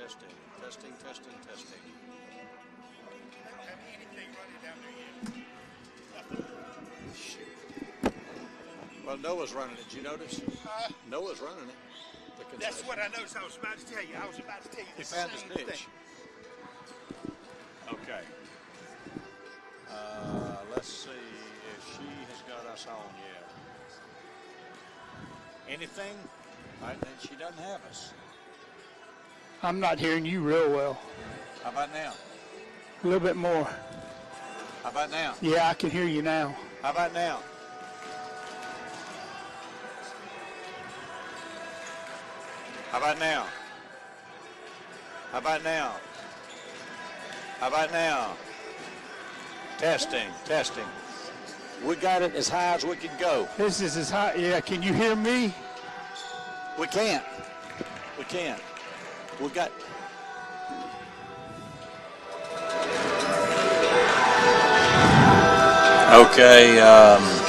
testing, testing, testing, testing. I don't have anything running down there yet. Shoot. Well, Noah's running it. Did you notice? Noah's running it. That's what I noticed. I was about to tell you. I was about to tell you He the found his same niche. thing. Okay. Let's see if she has got us on yet. Anything? All right, then she doesn't have us. I'm not hearing you real well. How about now? A little bit more. How about now? Yeah, I can hear you now. How about now? How about now? How about now? How about now? Testing, testing. We got it as high as we can go. This is as high. Yeah, can you hear me? We can't. We can't. We got. Okay,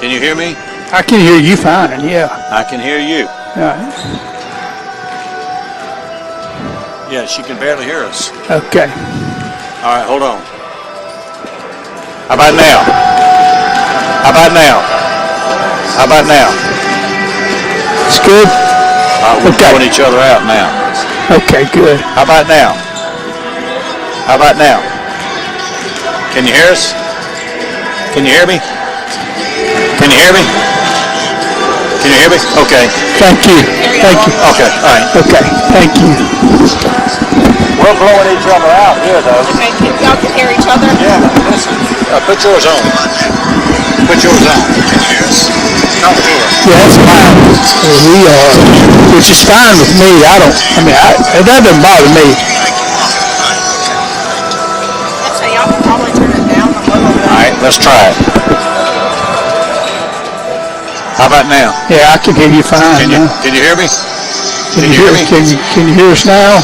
can you hear me? I can hear you fine, yeah. I can hear you. All right. Yeah, she can barely hear us. Okay. All right, hold on. How about now? How about now? How about now? It's good? We're pulling each other out now. Okay, good. How about now? How about now? Can you hear us? Can you hear me? Can you hear me? Can you hear me? Okay. Thank you. Thank you. Okay, all right. Okay, thank you. We're blowing each other out here, though. Okay, y'all can hear each other? Yeah, listen. Put yours on. Put yours on. Can you hear us? Talk to her. Yeah, that's fine. We are, which is fine with me. That doesn't bother me. Actually, y'all can probably turn it down a little bit. All right, let's try it. How about now? Yeah, I can hear you fine. Can you hear me? Can you hear me? Can you hear us now?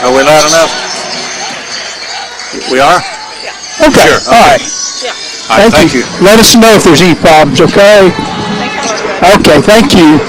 Are we loud enough? We are? Yeah. Okay. Sure. All right. Yeah. All right, thank you. Let us know if there's any problems, okay? Thank you. Okay, thank you.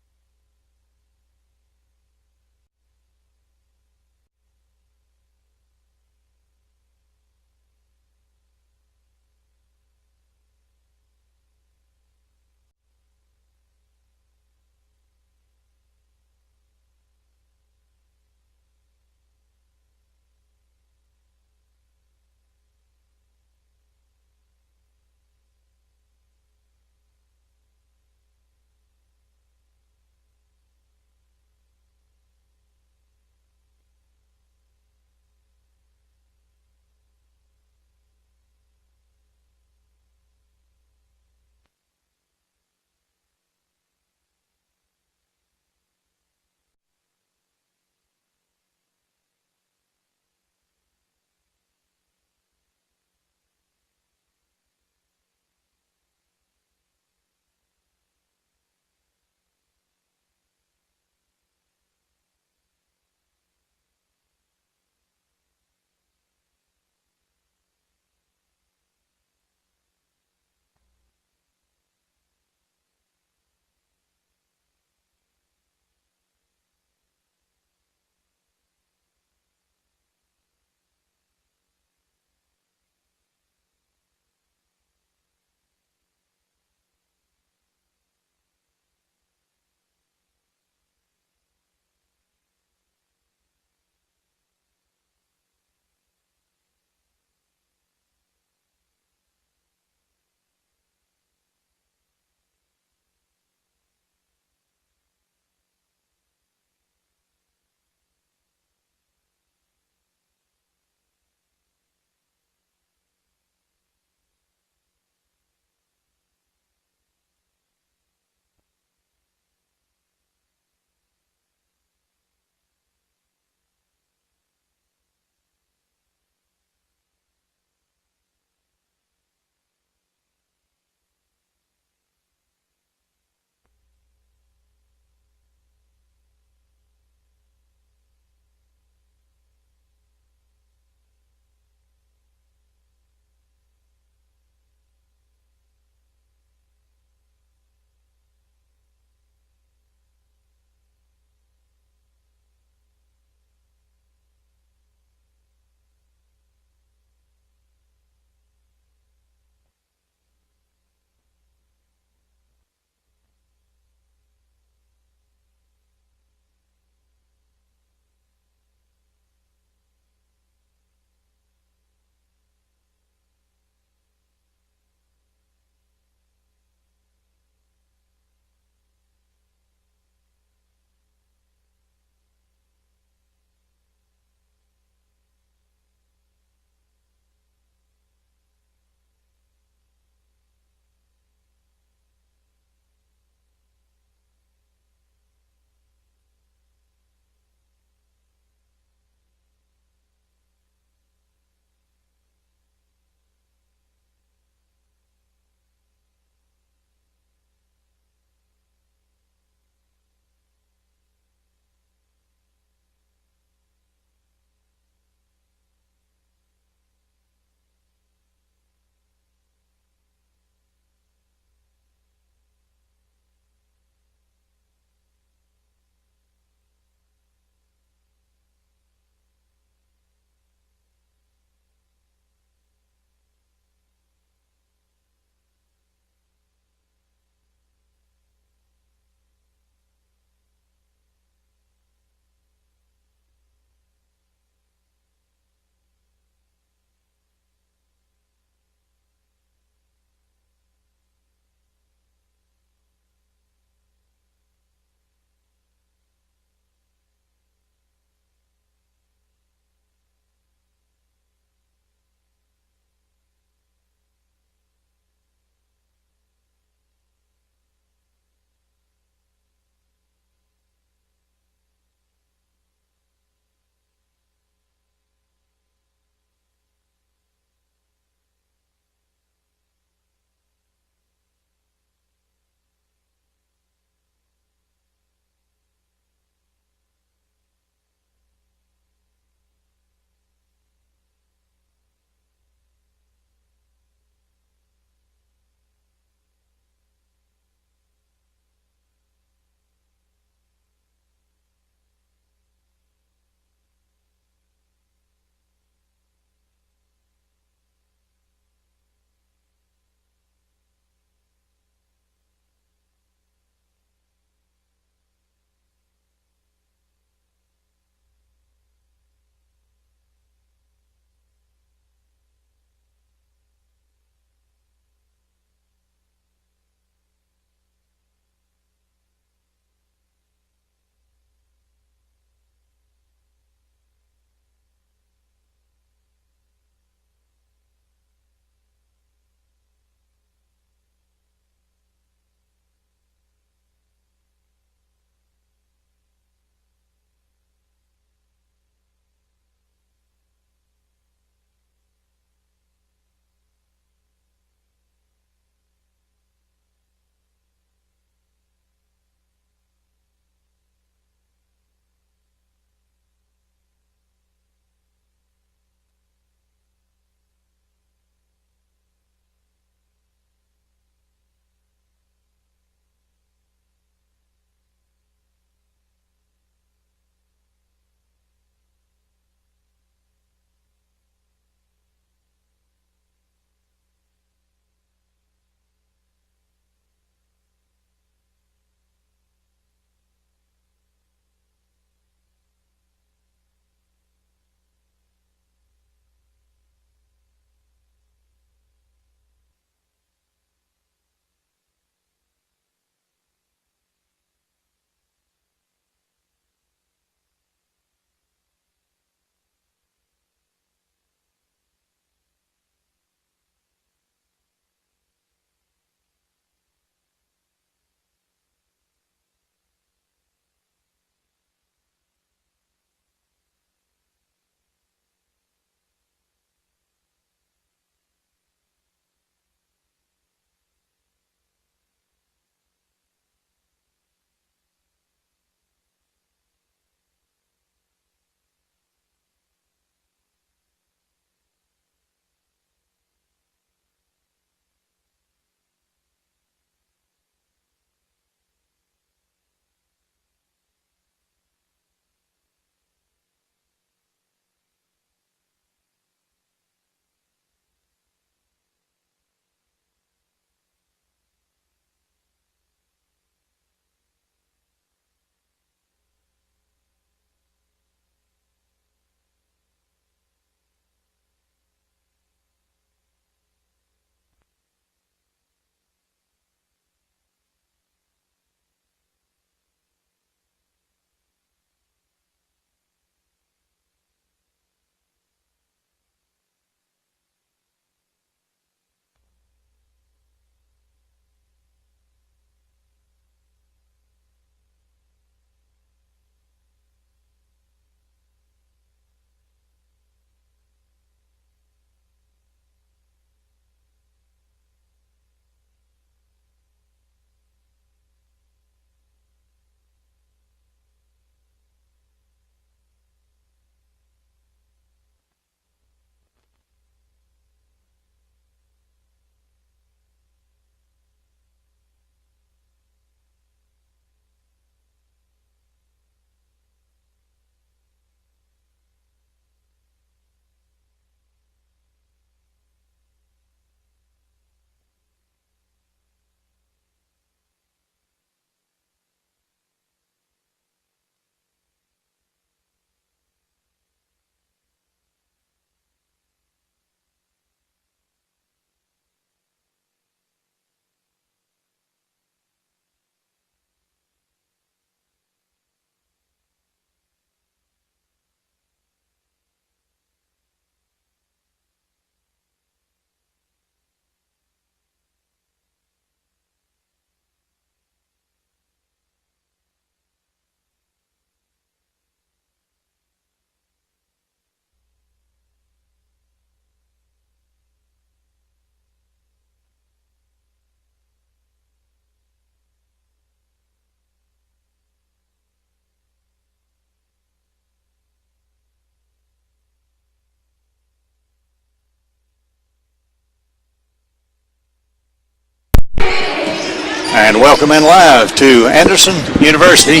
And welcome in live to Anderson University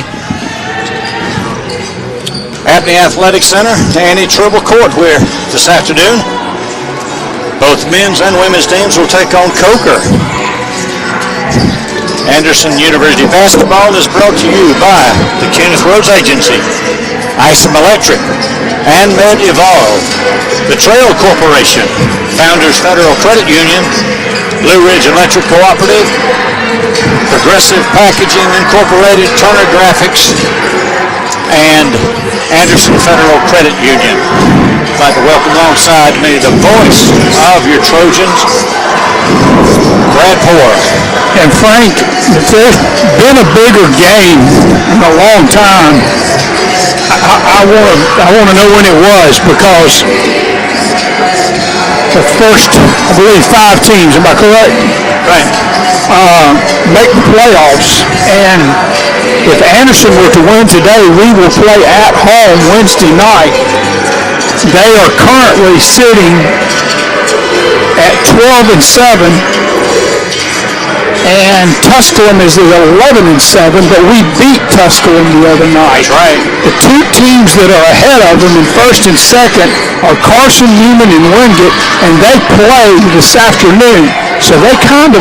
at the Athletic Center, Annie Tribble Court, where this afternoon both men's and women's teams will take on Coker. Anderson University basketball is brought to you by the Kenneth Rhodes Agency, Isom Electric, and Med Evolve, the Trail Corporation, Founders Federal Credit Union, Blue Ridge Electric Cooperative, Progressive Packaging Incorporated, Turner Graphics, and Anderson Federal Credit Union. I'd like to welcome alongside me the voice of your Trojans, Brad Poor. And Frank, if there's been a bigger game in a long time, I want to know when it was, because the first, I believe, 5 teams, am I correct? Right. Make the playoffs, and if Anderson were to win today, we will play at home Wednesday night. They are currently sitting at 12-7, and Tusculum is at 11-7, but we beat Tusculum the other night. That's right. The 2 teams that are ahead of them in first and second are Carson, Newman, and Wingate, and they play this afternoon. So they kind of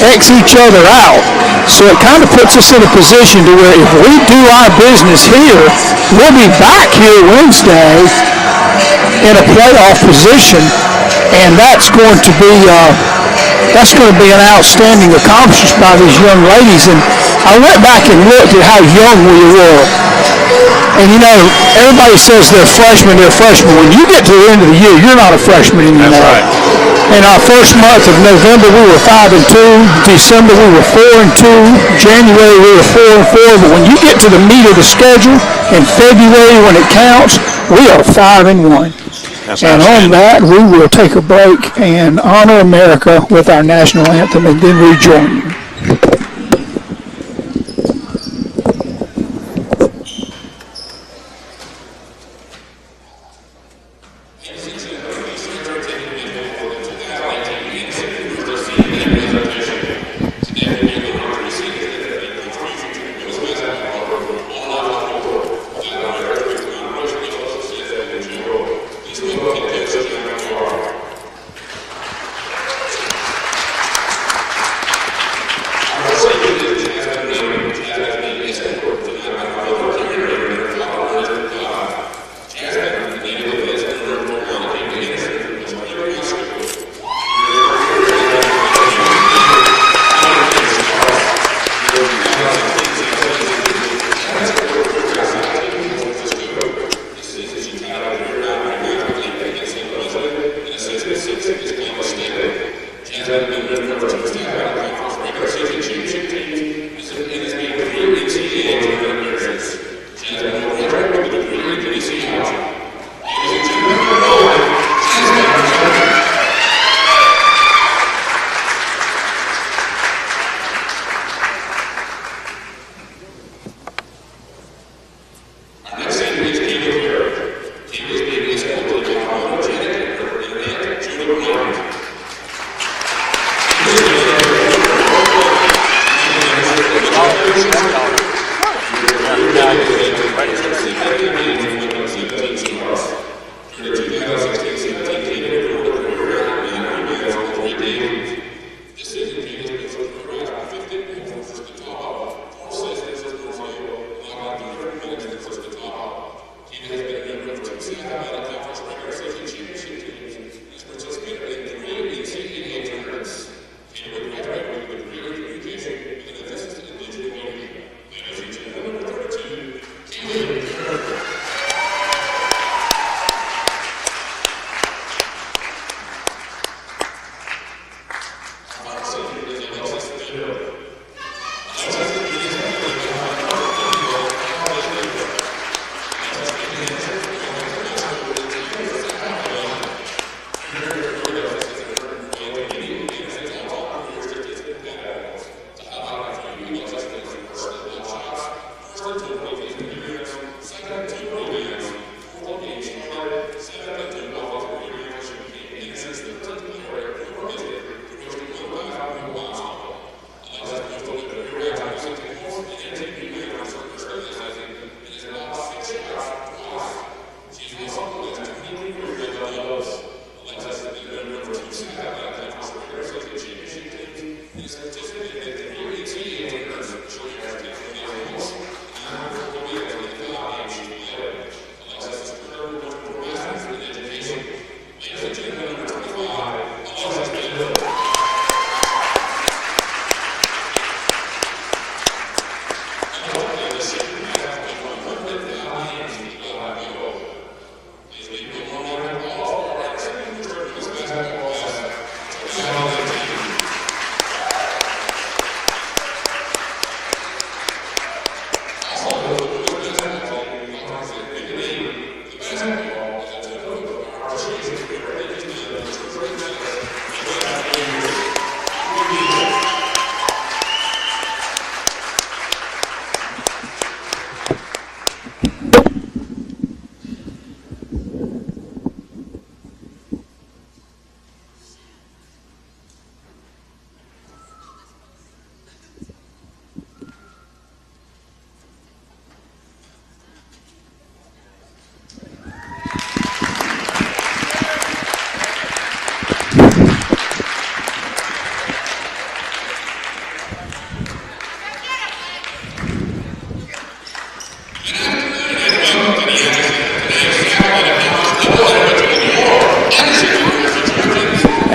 X each other out. So it kind of puts us in a position to where if we do our business here, we'll be back here Wednesday in a playoff position, and that's going to be an outstanding accomplishment by these young ladies. And I went back and looked at how young we were. And you know, everybody says they're freshmen. When you get to the end of the year, you're not a freshman anymore. That's right. In our first month of November, we were 5-2. December, we were 4-2. January, we were 4-4. But when you get to the meat of the schedule in February, when it counts, we are 5-1. And on that, we will take a break and honor America with our national anthem, and then rejoin you.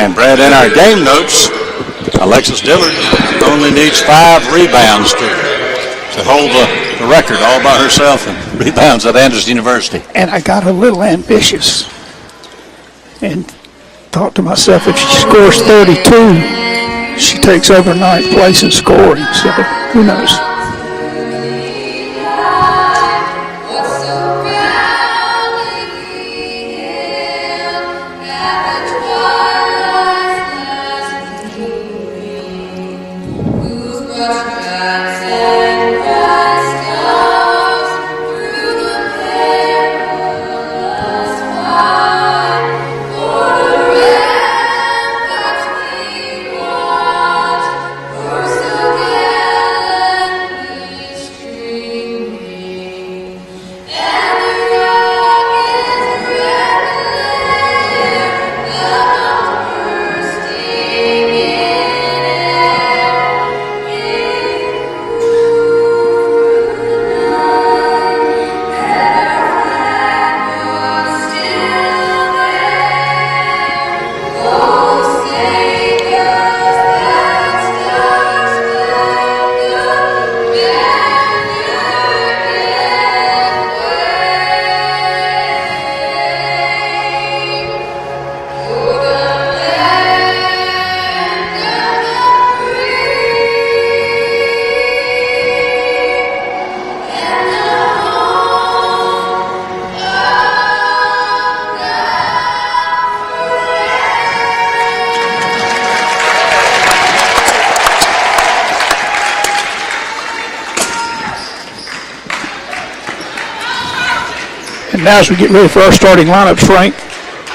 And Brad, in our game notes, Alexis Dillard only needs 5 rebounds to hold the record all by herself in rebounds at Andrews University. And I got a little ambitious and thought to myself, if she scores 32, she takes over 9th place in scoring. So who knows? And now as we get ready for our starting lineups, Frank,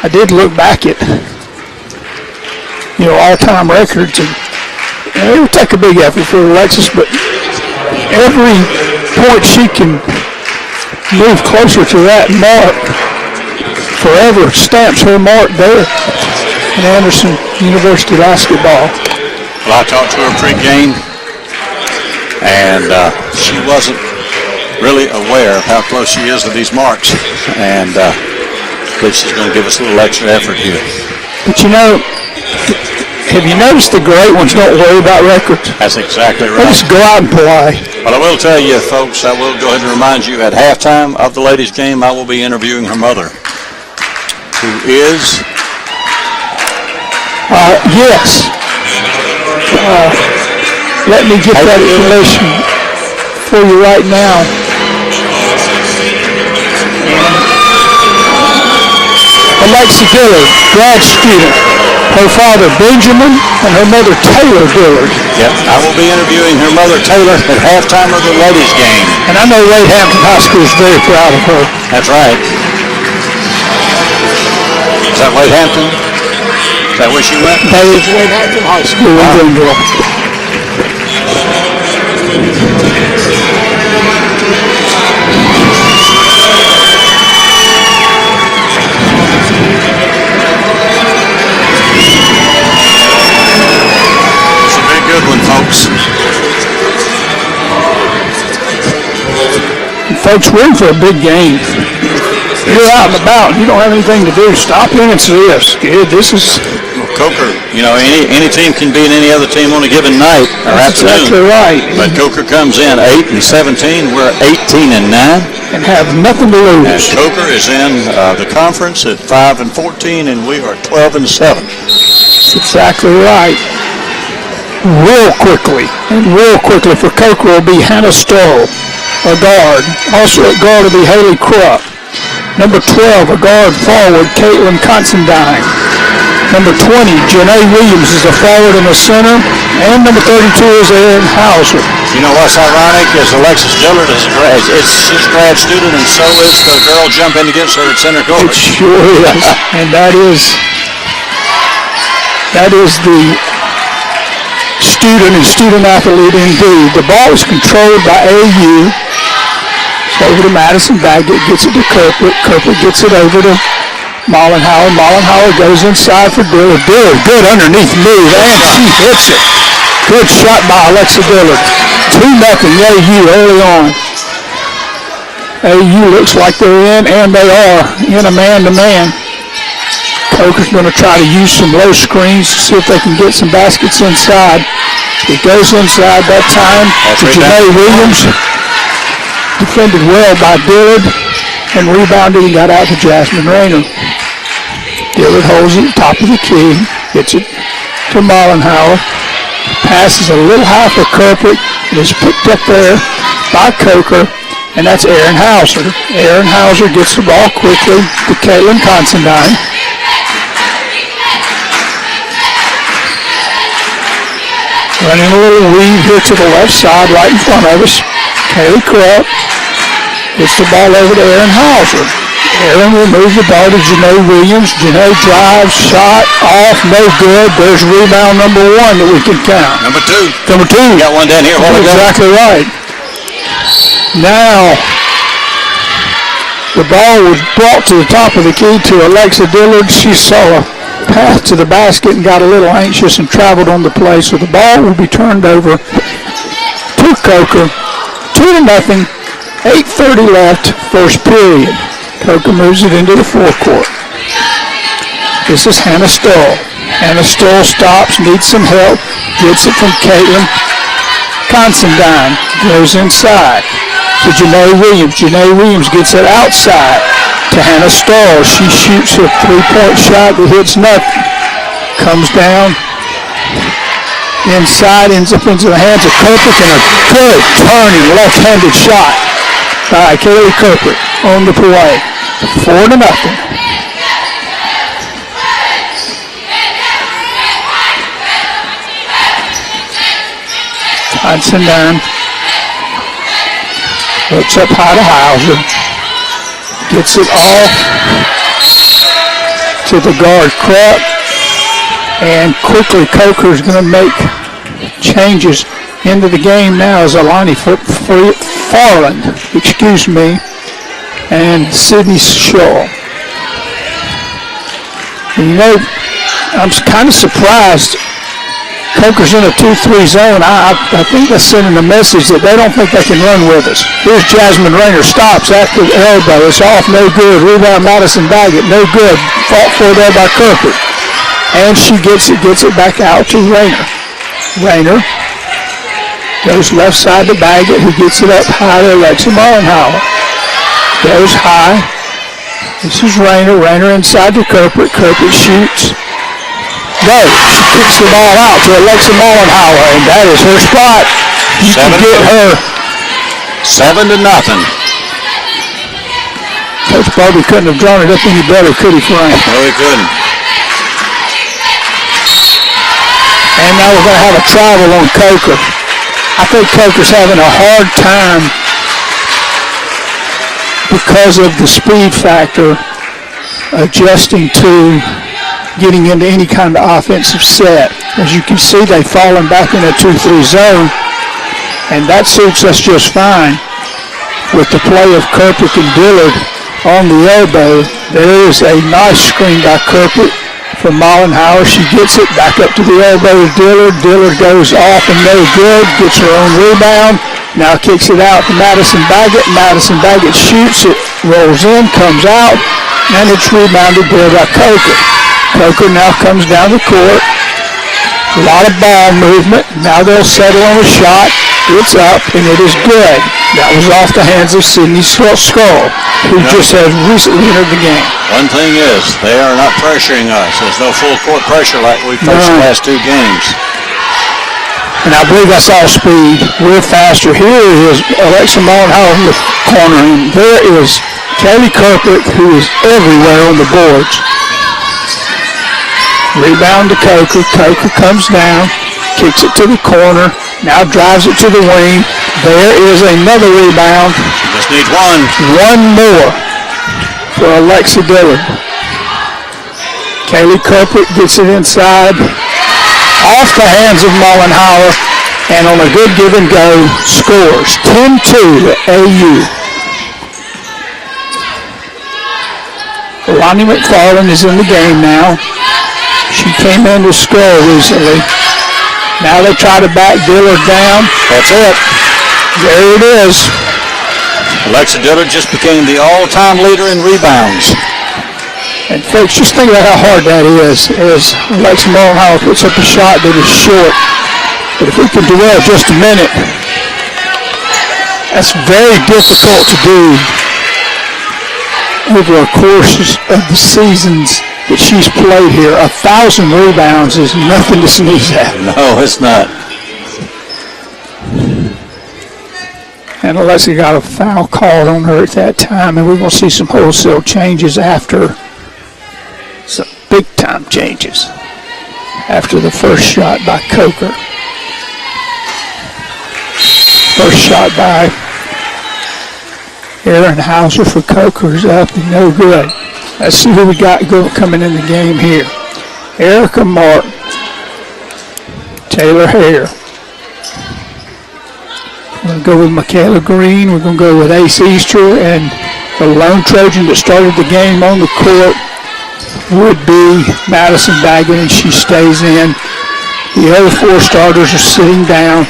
I did look back at, all-time records, and it would take a big effort for Alexis, but every point she can move closer to that mark forever stamps her mark there in Anderson University basketball. Well, I talked to her pre-game, and she wasn't really aware of how close she is to these marks, and I believe she's going to give us a little extra effort here. But have you noticed the great ones don't worry about records? That's exactly right. They just go out and play. Well, I will tell you, folks, I will go ahead and remind you, at halftime of the ladies' game, I will be interviewing her mother, who is... yes. Let me get that information for you right now. Alexis Dillard, grad student. Her father, Benjamin, and her mother, Taylor Dillard. Yep, I will be interviewing her mother, Taylor, at halftime of the ladies' game. And I know Wade Hampton High School is very proud of her. That's right. Is that Wade Hampton? Is that where she went? That is Wade Hampton High School in Greenville. Good one, folks. Folks, we're in for a big game. You're out and about. You don't have anything to do. Stop in and see us. Good. This is... Well, Coker, any team can beat any other team on a given night or That's afternoon. exactly right. But Coker comes in 8-17. We're 18-9. And have nothing to lose. And Coker is in the conference at 5-14, and we are 12-7. That's exactly right. Real quickly for Coker will be Hannah Stoll, a guard. Also at guard will be Haley Krupp. Number 12, a guard forward, Caitlin Considine. Number 20, Janae Williams is a forward in the center. And number 32 is Erin Hauser. You know what's ironic is Alexis Dillard is she's a grad student, and so is the girl jumping against her at center court. It sure is. And that is the student and student athlete indeed. The ball is controlled by AU. It's over to Madison. Baggett gets it to Kirkwood. Kirkwood gets it over to Mollenhauer. Mollenhauer goes inside for Dillard. Dillard, good underneath move, and she hits it. Good shot by Alexa Dillard. 2-0 AU early on. AU looks like they're in, and they are in a man-to-man. Coker's going to try to use some low screens to see if they can get some baskets inside. It goes inside that time to Janae Williams. Defended well by Dillard and rebounded and got out to Jasmine Rayner. Dillard holds it top of the key, gets it to Mollenhauer. Passes a little high for Kirkwood. It is picked up there by Coker, and that's Aaron Hauser. Aaron Hauser gets the ball quickly to Caitlin Considine. Running a little weave here to the left side, right in front of us. Kaylee Krupp gets the ball over to Aaron Hauser. Aaron will move the ball to Janae Williams. Janae drives, shot, off, no good. There's rebound number 1 that we can count. Number 2. Number 2. Got one down here. Exactly right. Now, the ball was brought to the top of the key to Alexis Dillard. She saw a path to the basket and got a little anxious and traveled on the play. So the ball will be turned over to Coker. 2-0. 8:30 left, first period. Coker moves it into the forecourt. This is Hannah Stoll. Hannah Stoll stops, needs some help, gets it from Caitlin Considine, goes inside to Janae Williams. Janae Williams gets it outside to Hannah Stoll. She shoots a three-point shot that hits nothing. Comes down inside, ends up into the hands of Kirkwood, and a good turning left-handed shot by Kaylee Kirkwood on the play. 4-0. Considine looks up high to Hauser. Gets it off to the guard Krupp. And quickly Coker is going to make changes into the game now as Alani Farland, and Sydney Shaw. And you know, I'm kind of surprised Coker's in a 2-3 zone. I think that's sending a message that they don't think they can run with us. Here's Jasmine Rayner, stops after the elbow. It's off, no good. Rebound Madison Baggett, no good. Fought for there by Kirkwood. And she gets it back out to Rayner. Rayner goes left side to Baggett, who gets it up high to Alexis Mollenhauer. Goes high. This is Rayner. Rayner inside to Kirkwood. Kirkwood shoots. No, she kicks the ball out to Alexis Mollenhauer, and that is her spot. You can get her. 7-0. Coach Barbie couldn't have drawn it up any better, could he, Frank? No, he couldn't. And now we're going to have a travel on Coker. I think Coker's having a hard time because of the speed factor adjusting to getting into any kind of offensive set. As you can see, they've fallen back in a 2-3 zone, and that suits us just fine. With the play of Kirkwood and Dillard on the elbow, there is a nice screen by Kirkwood from Mollenhauer. She gets it back up to the elbow of Dillard. Dillard goes off and no good, gets her own rebound. Now kicks it out to Madison Baggett. Madison Baggett shoots it, rolls in, comes out, and it's rebounded there by Coker. Coker now comes down the court. A lot of ball movement. Now they'll settle on a shot. It's up, and it is good. That was off the hands of Sydney Skull, who just has recently entered the game. One thing is, they are not pressuring us. There's no full court pressure like we faced the last 2 games. And I believe that's all speed. We're faster. Here is Alexis Mollenhauer in the corner, and there is Kaylee Kirkwood, who is everywhere on the boards. Rebound to Coker. Coker comes down, kicks it to the corner, now drives it to the wing. There is another rebound. Just needs one. One more for Alexis Dillard. Kaylee Kirkwood gets it inside, off the hands of Mollenhauer, and on a good give and go, scores 10-2 AU. Lonnie McFarland is in the game now. She came in to score recently. Now they try to back Dillard down. That's it. There it is. Alexis Dillard just became the all-time leader in rebounds. And folks, just think about how hard that is. As Alexis Dillard puts up a shot that is short. But if we can dwell just a minute, that's very difficult to do over a course of the seasons that she's played here. 1,000 rebounds is nothing to sneeze at. No, it's not. And Alexis got a foul called on her at that time, and we're going to see some wholesale changes after, some big-time changes after the first shot by Coker. First shot by Aaron Hauser for Coker is up and no good. Let's see who we got coming in the game here. Erica Martin, Taylor Hare. We're going to go with Michaela Green. We're going to go with Ace Easter, and the lone Trojan that started the game on the court would be Madison Baggett, and she stays in. The other four starters are sitting down.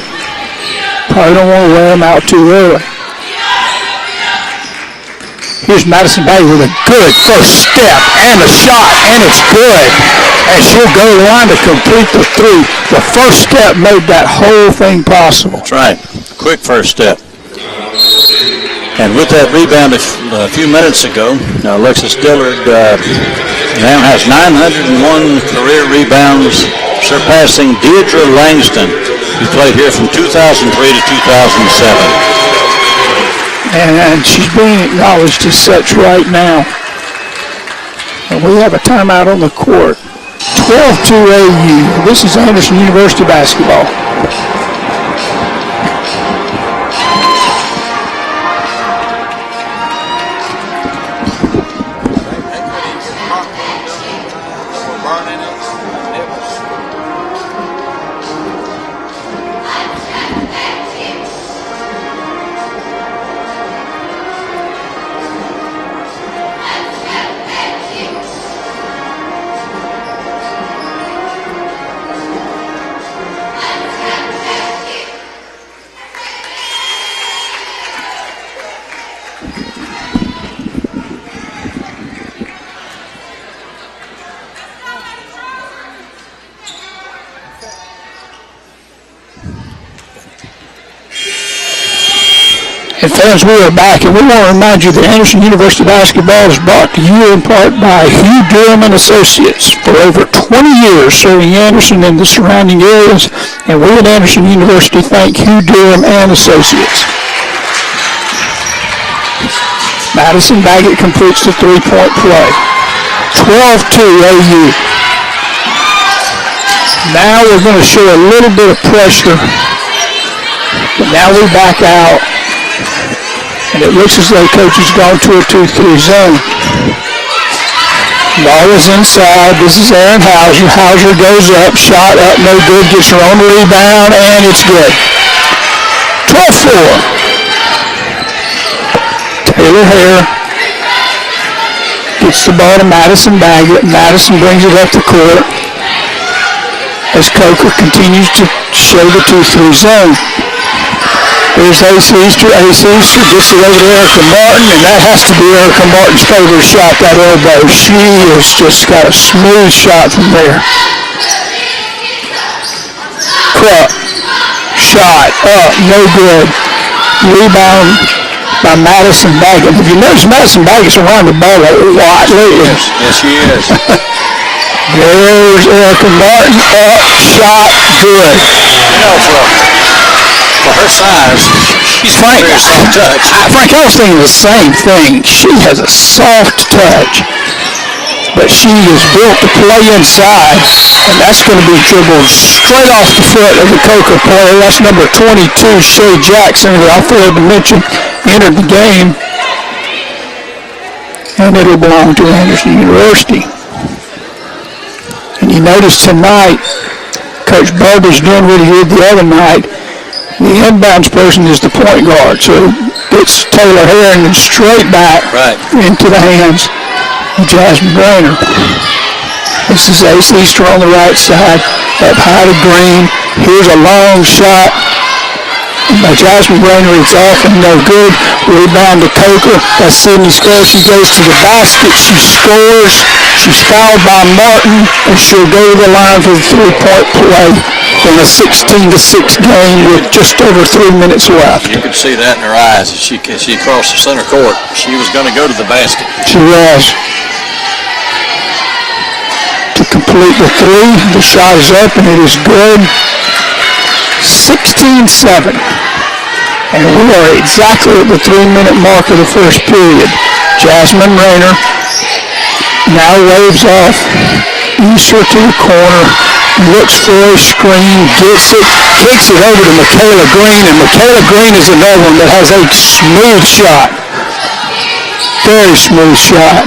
Probably don't want to wear them out too early. Here's Madison Baggett with a good first step and a shot, and it's good. And she'll go to the line to complete the three. The first step made that whole thing possible. That's right. Quick first step. And with that rebound a few minutes ago, Alexis Dillard now has 901 career rebounds, surpassing Deidre Langston, who played here from 2003 to 2007. And she's being acknowledged as such right now. And we have a timeout on the court. 12-2 AU. This is Anderson University basketball. And fans, we are back, and we want to remind you that Anderson University basketball is brought to you in part by Hugh Durham and Associates. For over 20 years serving Anderson and the surrounding areas, and we at Anderson University thank Hugh Durham and Associates. Madison Baggett completes the three-point play. 12-2 AU. Now we're going to show a little bit of pressure, but now we back out. And it looks as though coach has gone to a 2-3 zone. Ball is inside. This is Aaron Hauser. Hauser goes up, shot up, no good, gets her own rebound, and it's good. 12-4. Taylor Hare gets the ball to Madison Baggett. Madison brings it up the court as Coker continues to show the 2-3 zone. There's Ace Easter. Ace Easter gets it over to Erica Martin, and that has to be Erica Martin's favorite shot, that elbow. She has just got a smooth shot from there. Krupp, shot up, no good. Rebound by Madison Baggett. If you notice, Madison Baggett's around the ball a lot lately. Yes, she is. There's Erica Martin, up, shot, good. For her size, she's Frank. Very soft touch. Frank, I was thinking the same thing. She has a soft touch, but she is built to play inside, and that's going to be dribbled straight off the foot of the Coker player. That's number 22, Shay Jackson, who I failed to mention, entered the game, and it'll belong to Anderson University. And you notice tonight, Coach Barber's doing what he did the other night. The inbounds person is the point guard, so it's Taylor Hare and straight back into the hands of Jasmine Grainer. This is Ace Easter on the right side, up high to Green. Here's a long shot, by Jasmine Rayner. It's off and no good. Rebound to Coker. That's Sydney Square. She goes to the basket. She scores. She's fouled by Martin, and she'll go to the line for the three-point play in a 16-6 game with just over 3 minutes left. You could see that in her eyes. She crossed the center court. She was going to go to the basket. She was. To complete the three, the shot is up and it is good. 16-7. And we are exactly at the 3-minute mark of the first period. Jasmine Rayner now waves off, Easter to the corner, looks for a screen, gets it, kicks it over to Michaela Green, and Michaela Green is another one that has a smooth shot. Very smooth shot.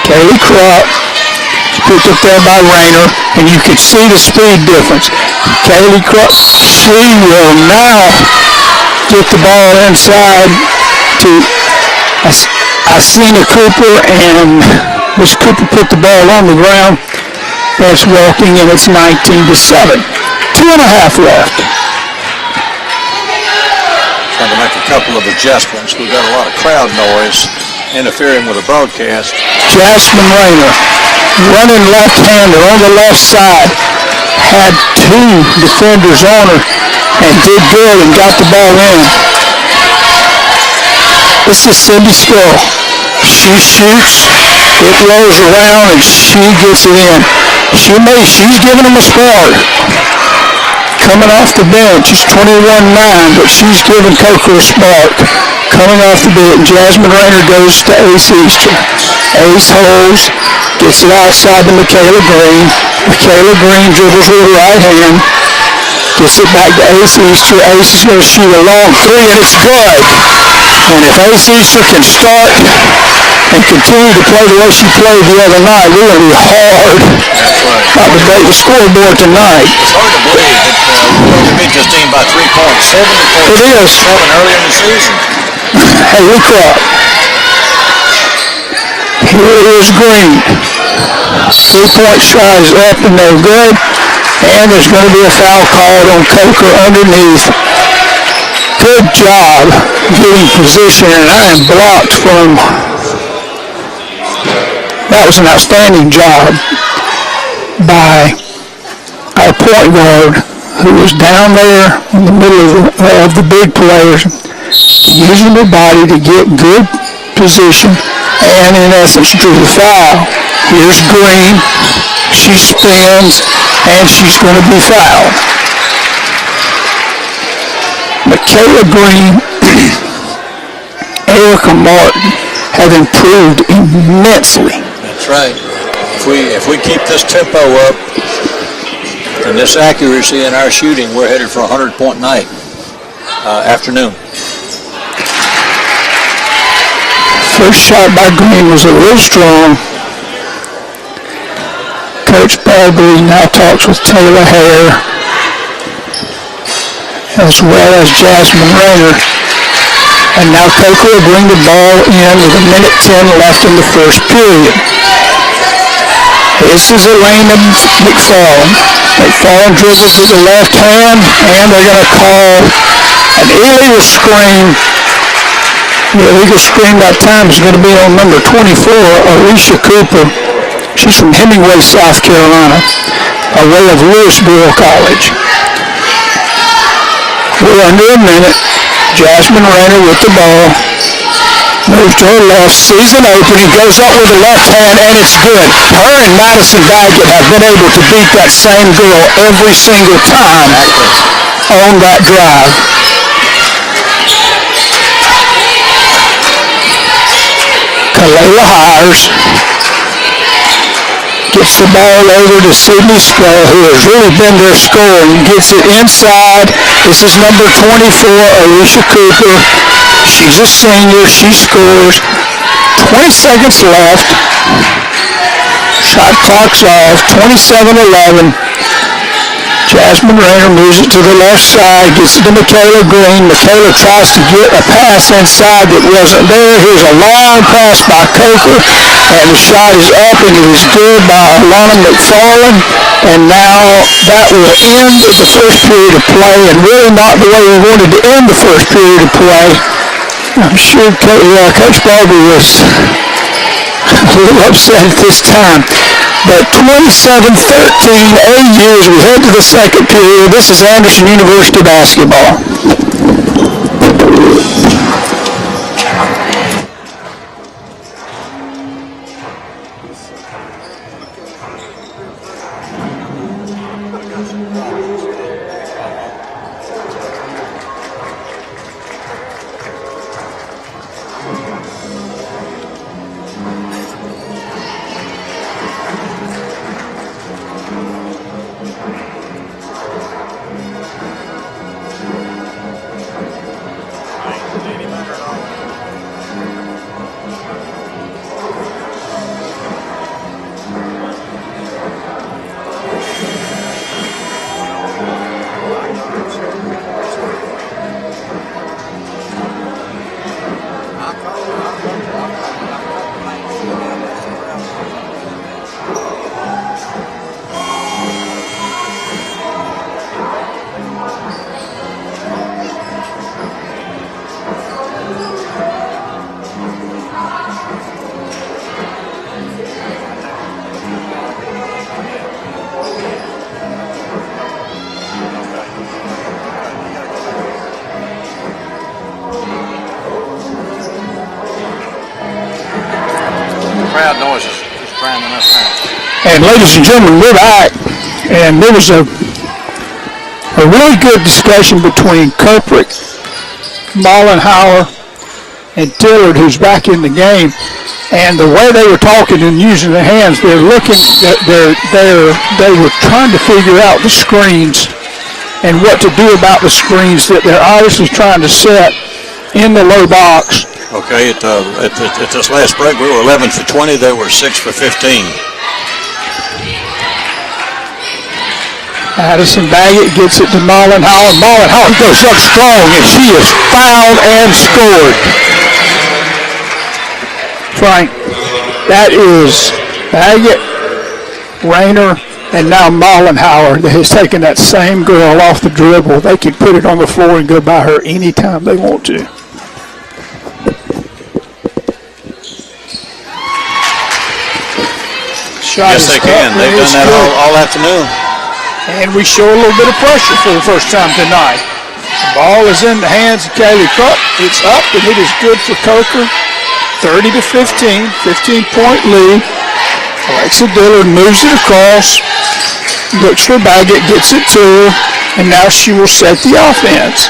Kaylee Krupp picked up there by Rayner, and you could see the speed difference. Kaylee Krupp, she will now get the ball inside to Asina Cooper, and Miss Cooper put the ball on the ground. That's walking, and it's 19-7. 2.5 left. Trying to make a couple of adjustments. We've got a lot of crowd noise interfering with the broadcast. Jasmine Rayner, running left-hander on the left side, had 2 defenders on her and did good and got the ball in. This is Cindy Skull. She shoots, it rolls around, and she gets it in. She's giving them a spark. Coming off the bench, it's 21-9, but she's giving Coker a spark. Coming off the bench, Jasmine Rayner goes to Ace Easter. Ace holds, gets it outside to Michaela Green. Michaela Green dribbles with her right hand, gets it back to Ace Easter. Ace is going to shoot a long three, and it's good. And if Ace Easter can start and continue to play the way she played the other night, we're going to be hard about to break the scoreboard tonight. It's hard to believe that we only beat this team by 3 points. 7 to 7 earlier in the season. Hey, look up. Here is Green. 3-point shot is up and no good. And there's going to be a foul called on Coker underneath. Good job getting position, and I am blocked from. That was an outstanding job by our point guard, who was down there in the middle of the big players, using her body to get good position and, in essence, drew the foul. Here's Green. She spins, and she's going to be fouled. Michaela Green, Erica Martin have improved immensely. That's right. If we keep this tempo up and this accuracy in our shooting, we're headed for a 100-point night afternoon. First shot by Green was a little strong. Coach Bradley now talks with Taylor Hare, as well as Jasmine Rayner. And now Coker will bring the ball in with 1:10 left in the first period. This is Elena McFarland. McFarland dribbles with the left hand, and they're going to call an illegal screen. The illegal screen that time is going to be on number 24, Alicia Cooper. She's from Hemingway, South Carolina, by way of Louisville College. We're under a minute. Jasmine Rayner with the ball. Moves to her left, sees an opening, goes up with the left hand, and it's good. Her and Madison Baggett have been able to beat that same girl every single time on that drive. Kalela Hires gets the ball over to Sydney Scull, who has really been their scoring. Gets it inside. This is number 24, Alicia Cooper. She's a senior. She scores. 20 seconds left. Shot clock's off. 27-11. Jasmine Rayner moves it to the left side, gets it to Michaela Green. Michaela tries to get a pass inside that wasn't there. Here's a long pass by Coker, and the shot is up, and it is good by Alana McFarland. And now that will end the first period of play, and really not the way we wanted to end the first period of play. I'm sure Coach Barbie was a little upset at this time. But 27-13 AU as we head to the second period. This is Anderson University basketball. Crowd noises just drowning us out. And ladies and gentlemen, we're back. And there was a really good discussion between Koprick, Mollenhauer, and Dillard, who's back in the game. And the way they were talking and using their hands, they're looking, they were trying to figure out the screens and what to do about the screens that they're obviously trying to set in the low box. Okay, at this last break, we were 11 for 20. They were 6 for 15. Addison Baggett gets it to Mollenhauer. Mollenhauer goes up strong, and she is fouled and scored. Frank, that is Baggett, Rayner, and now Mollenhauer that has taken that same girl off the dribble. They can put it on the floor and go by her anytime they want to. Yes, they can. They've done that all afternoon. And we show a little bit of pressure for the first time tonight. The ball is in the hands of Kaylee Cook. It's up, and it is good for Coker. 30-15, 15-point lead. Alexis Dillard moves it across, looks for Baggett, gets it to her, and now she will set the offense.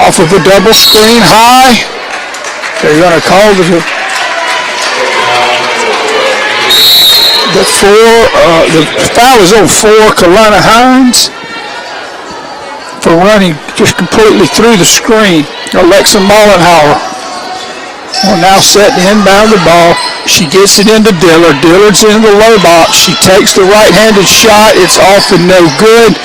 Off of a double screen high. They're going to call the foul is on 4, Kalana Hines, for running just completely through the screen. Alexa Mollenhauer will now set the inbound the ball. She gets it into Dillard. Dillard's in the low box. She takes the right-handed shot. It's off and no good.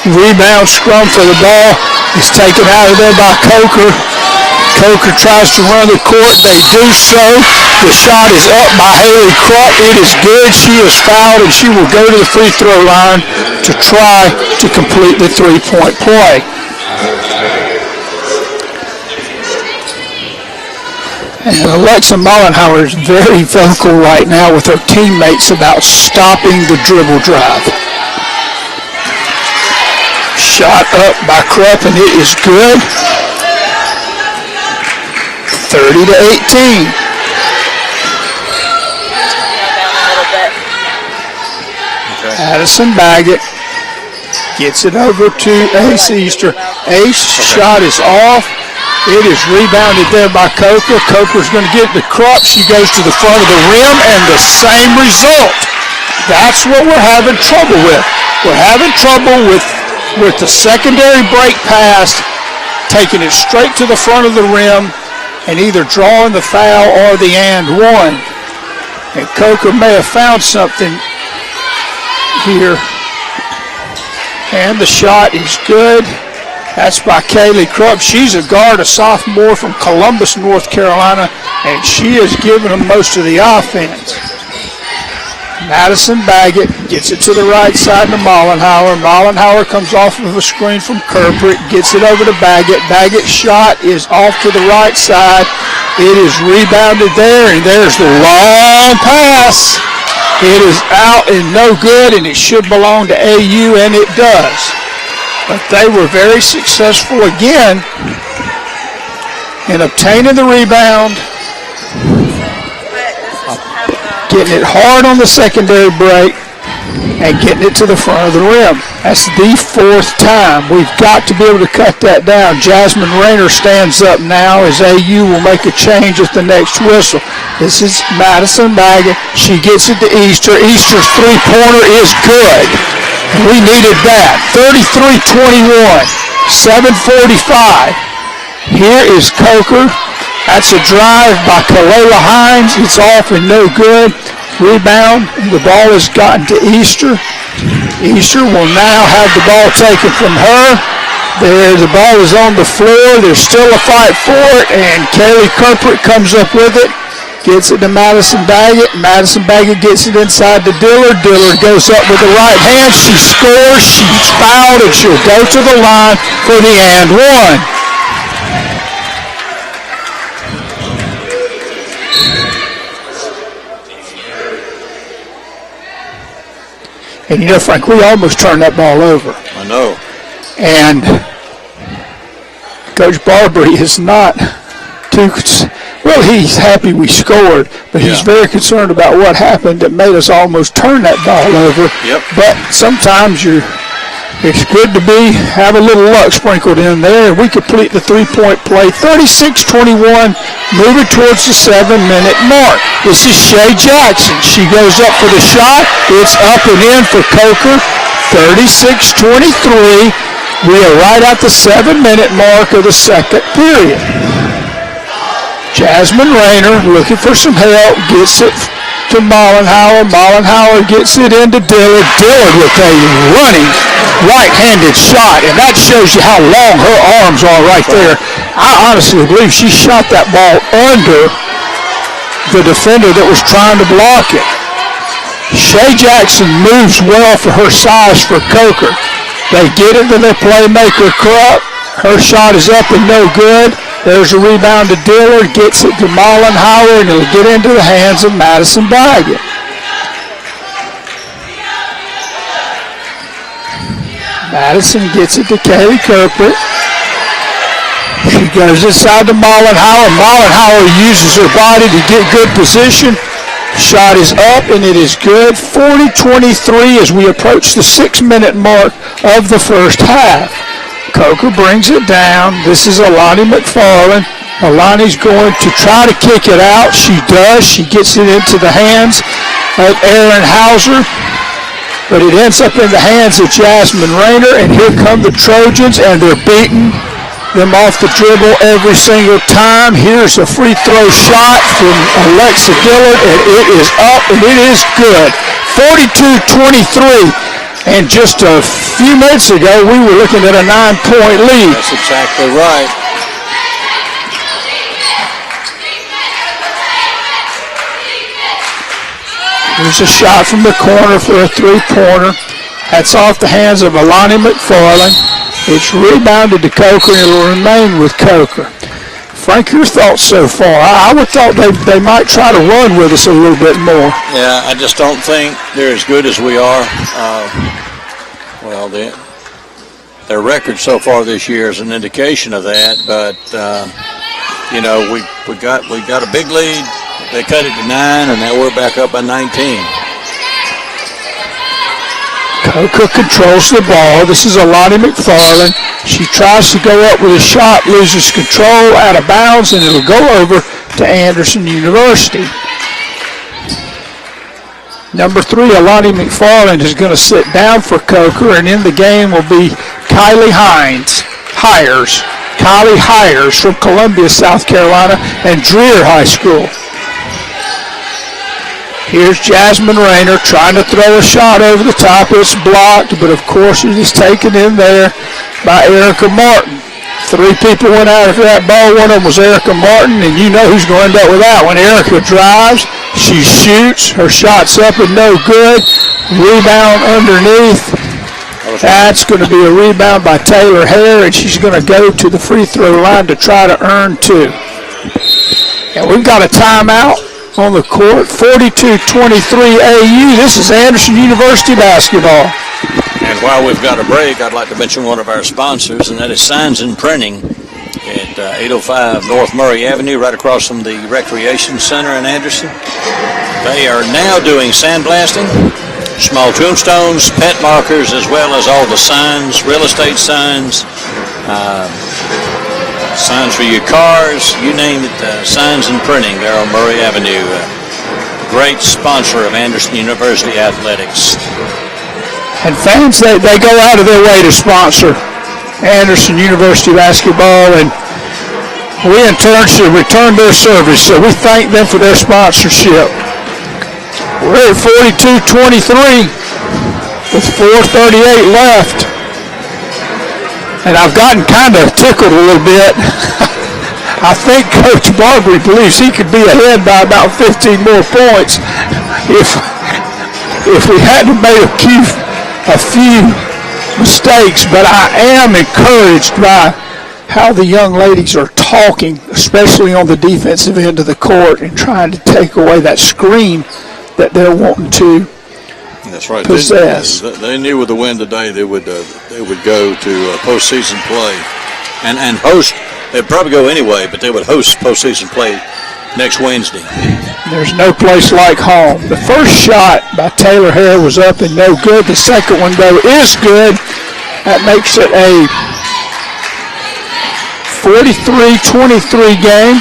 Rebound scrum for the ball is taken out of there by Coker. Coker tries to run the court. They do so. The shot is up by Haley Krupp. It is good. She is fouled, and she will go to the free throw line to try to complete the three-point play. And Alexa Mollenhauer is very vocal right now with her teammates about stopping the dribble drive. Shot up by Krupp, and it is good. 30-18. Addison Baggett gets it over to Ace Easter. Ace shot is off. It is rebounded there by Coker. Coker's going to get the Krupp. She goes to the front of the rim, and the same result. That's what we're having trouble with. We're having trouble with the secondary break pass, taking it straight to the front of the rim, and either drawing the foul or the and one. And Coker may have found something here. And the shot is good. That's by Kaylee Krupp. She's a guard, a sophomore from Columbus, North Carolina, and she is giving them most of the offense. Madison Baggett gets it to the right side to Mollenhauer. Mollenhauer comes off of a screen from Kirkbrink, gets it over to Baggett. Baggett's shot is off to the right side. It is rebounded there, and there's the long pass. It is out and no good, and it should belong to AU, and it does. But they were very successful again in obtaining the rebound, getting it hard on the secondary break, and getting it to the front of the rim. That's the fourth time. We've got to be able to cut that down. Jasmine Rayner stands up now as AU will make a change at the next whistle. This is Madison Baggett. She gets it to Easter. Easter's three-pointer is good. We needed that. 33-21, 7:45. Here is Coker. That's a drive by Kalela Hines. It's off and no good. Rebound. The ball has gotten to Easter. Easter will now have the ball taken from her. There, the ball is on the floor. There's still a fight for it, and Kaylee Kirkbrink comes up with it. Gets it to Madison Baggett. Madison Baggett gets it inside to Dillard. Dillard goes up with the right hand. She scores. She's fouled, and she'll go to the line for the and one. And you know, Frank, we almost turned that ball over. I know. And Coach Barbary is not too, well, he's happy we scored, but he's very concerned about what happened that made us almost turn that ball over. Yep. But sometimes it's good to have a little luck sprinkled in there, and we complete the three-point play. 36-21, moving towards the 7-minute mark. This is Shay Jackson. She goes up for the shot. It's up and in for Coker. 36-23. We are right at the 7-minute mark of the second period. Jasmine Rayner looking for some help, gets it to Mollenhauer. Mollenhauer gets it into Dillard. Dillard with a running right-handed shot, and that shows you how long her arms are right there. I honestly believe she shot that ball under the defender that was trying to block it. Shay Jackson moves well for her size for Coker. They get into their playmaker Krupp. Her shot is up and no good. There's a rebound to Dillard, gets it to Mollenhauer, and it'll get into the hands of Madison Baggett. Madison gets it to Kaylee Kirkbrink. She goes inside to Mollenhauer. Mollenhauer uses her body to get good position. Shot is up, and it is good. 40-23 as we approach the 6-minute mark of the first half. Coker brings it down. This is Alani McFarland. Alani's going to try to kick it out. She does. She gets it into the hands of Erin Hauser, but it ends up in the hands of Jasmine Rayner, and here come the Trojans, and they're beating them off the dribble every single time. Here's a free throw shot from Alexis Dillard, and it is up, and it is good. 42-23. And just a few minutes ago, we were looking at a 9-point lead. That's exactly right. There's a shot from the corner for a three-pointer. That's off the hands of Alani McFarland. It's rebounded to Coker, and it'll remain with Coker. Frank, your thoughts so far? I would thought they might try to run with us a little bit more. Yeah, I just don't think they're as good as we are. Well, their record so far this year is an indication of that. But you know, we got a big lead. They cut it to 9, and now we're back up by 19. Coker controls the ball. This is Alani McFarland. She tries to go up with a shot, loses control, out of bounds, and it'll go over to Anderson University. Number 3, Alani McFarland, is going to sit down for Coker, and in the game will be Kylie Hires from Columbia, South Carolina, and Dreher High School. Here's Jasmine Rayner trying to throw a shot over the top. It's blocked, but of course it is taken in there by Erica Martin. 3 people went out of that ball. One of them was Erica Martin, and you know who's going to end up with that one. Erica drives. She shoots. Her shot's up and no good. Rebound underneath. That's going to be a rebound by Taylor Hare, and she's going to go to the free throw line to try to earn 2. And we've got a timeout on the court. 42-23 AU. This is Anderson University basketball. And while we've got a break, I'd like to mention one of our sponsors, and that is Signs and Printing at 805 North Murray Avenue, right across from the Recreation Center in Anderson. They are now doing sandblasting, small tombstones, pet markers, as well as all the signs, real estate signs, signs for your cars, you name it. Signs and Printing there on Murray Avenue. Great sponsor of Anderson University Athletics. And fans, they go out of their way to sponsor Anderson University basketball, and we in turn should return their service. So we thank them for their sponsorship. We're at 42-23 with 4:38 left. And I've gotten kind of tickled a little bit. I think Coach Barbary believes he could be ahead by about 15 more points if we hadn't made a few mistakes. But I am encouraged by how the young ladies are talking, especially on the defensive end of the court, and trying to take away that screen that they're wanting to That's right. possess. They knew with the win today they would go to postseason play and host. They'd probably go anyway, but they would host postseason play next Wednesday. There's no place like home. The first shot by Taylor Hare was up and no good. The second one, though, is good. That makes it a 43-23 game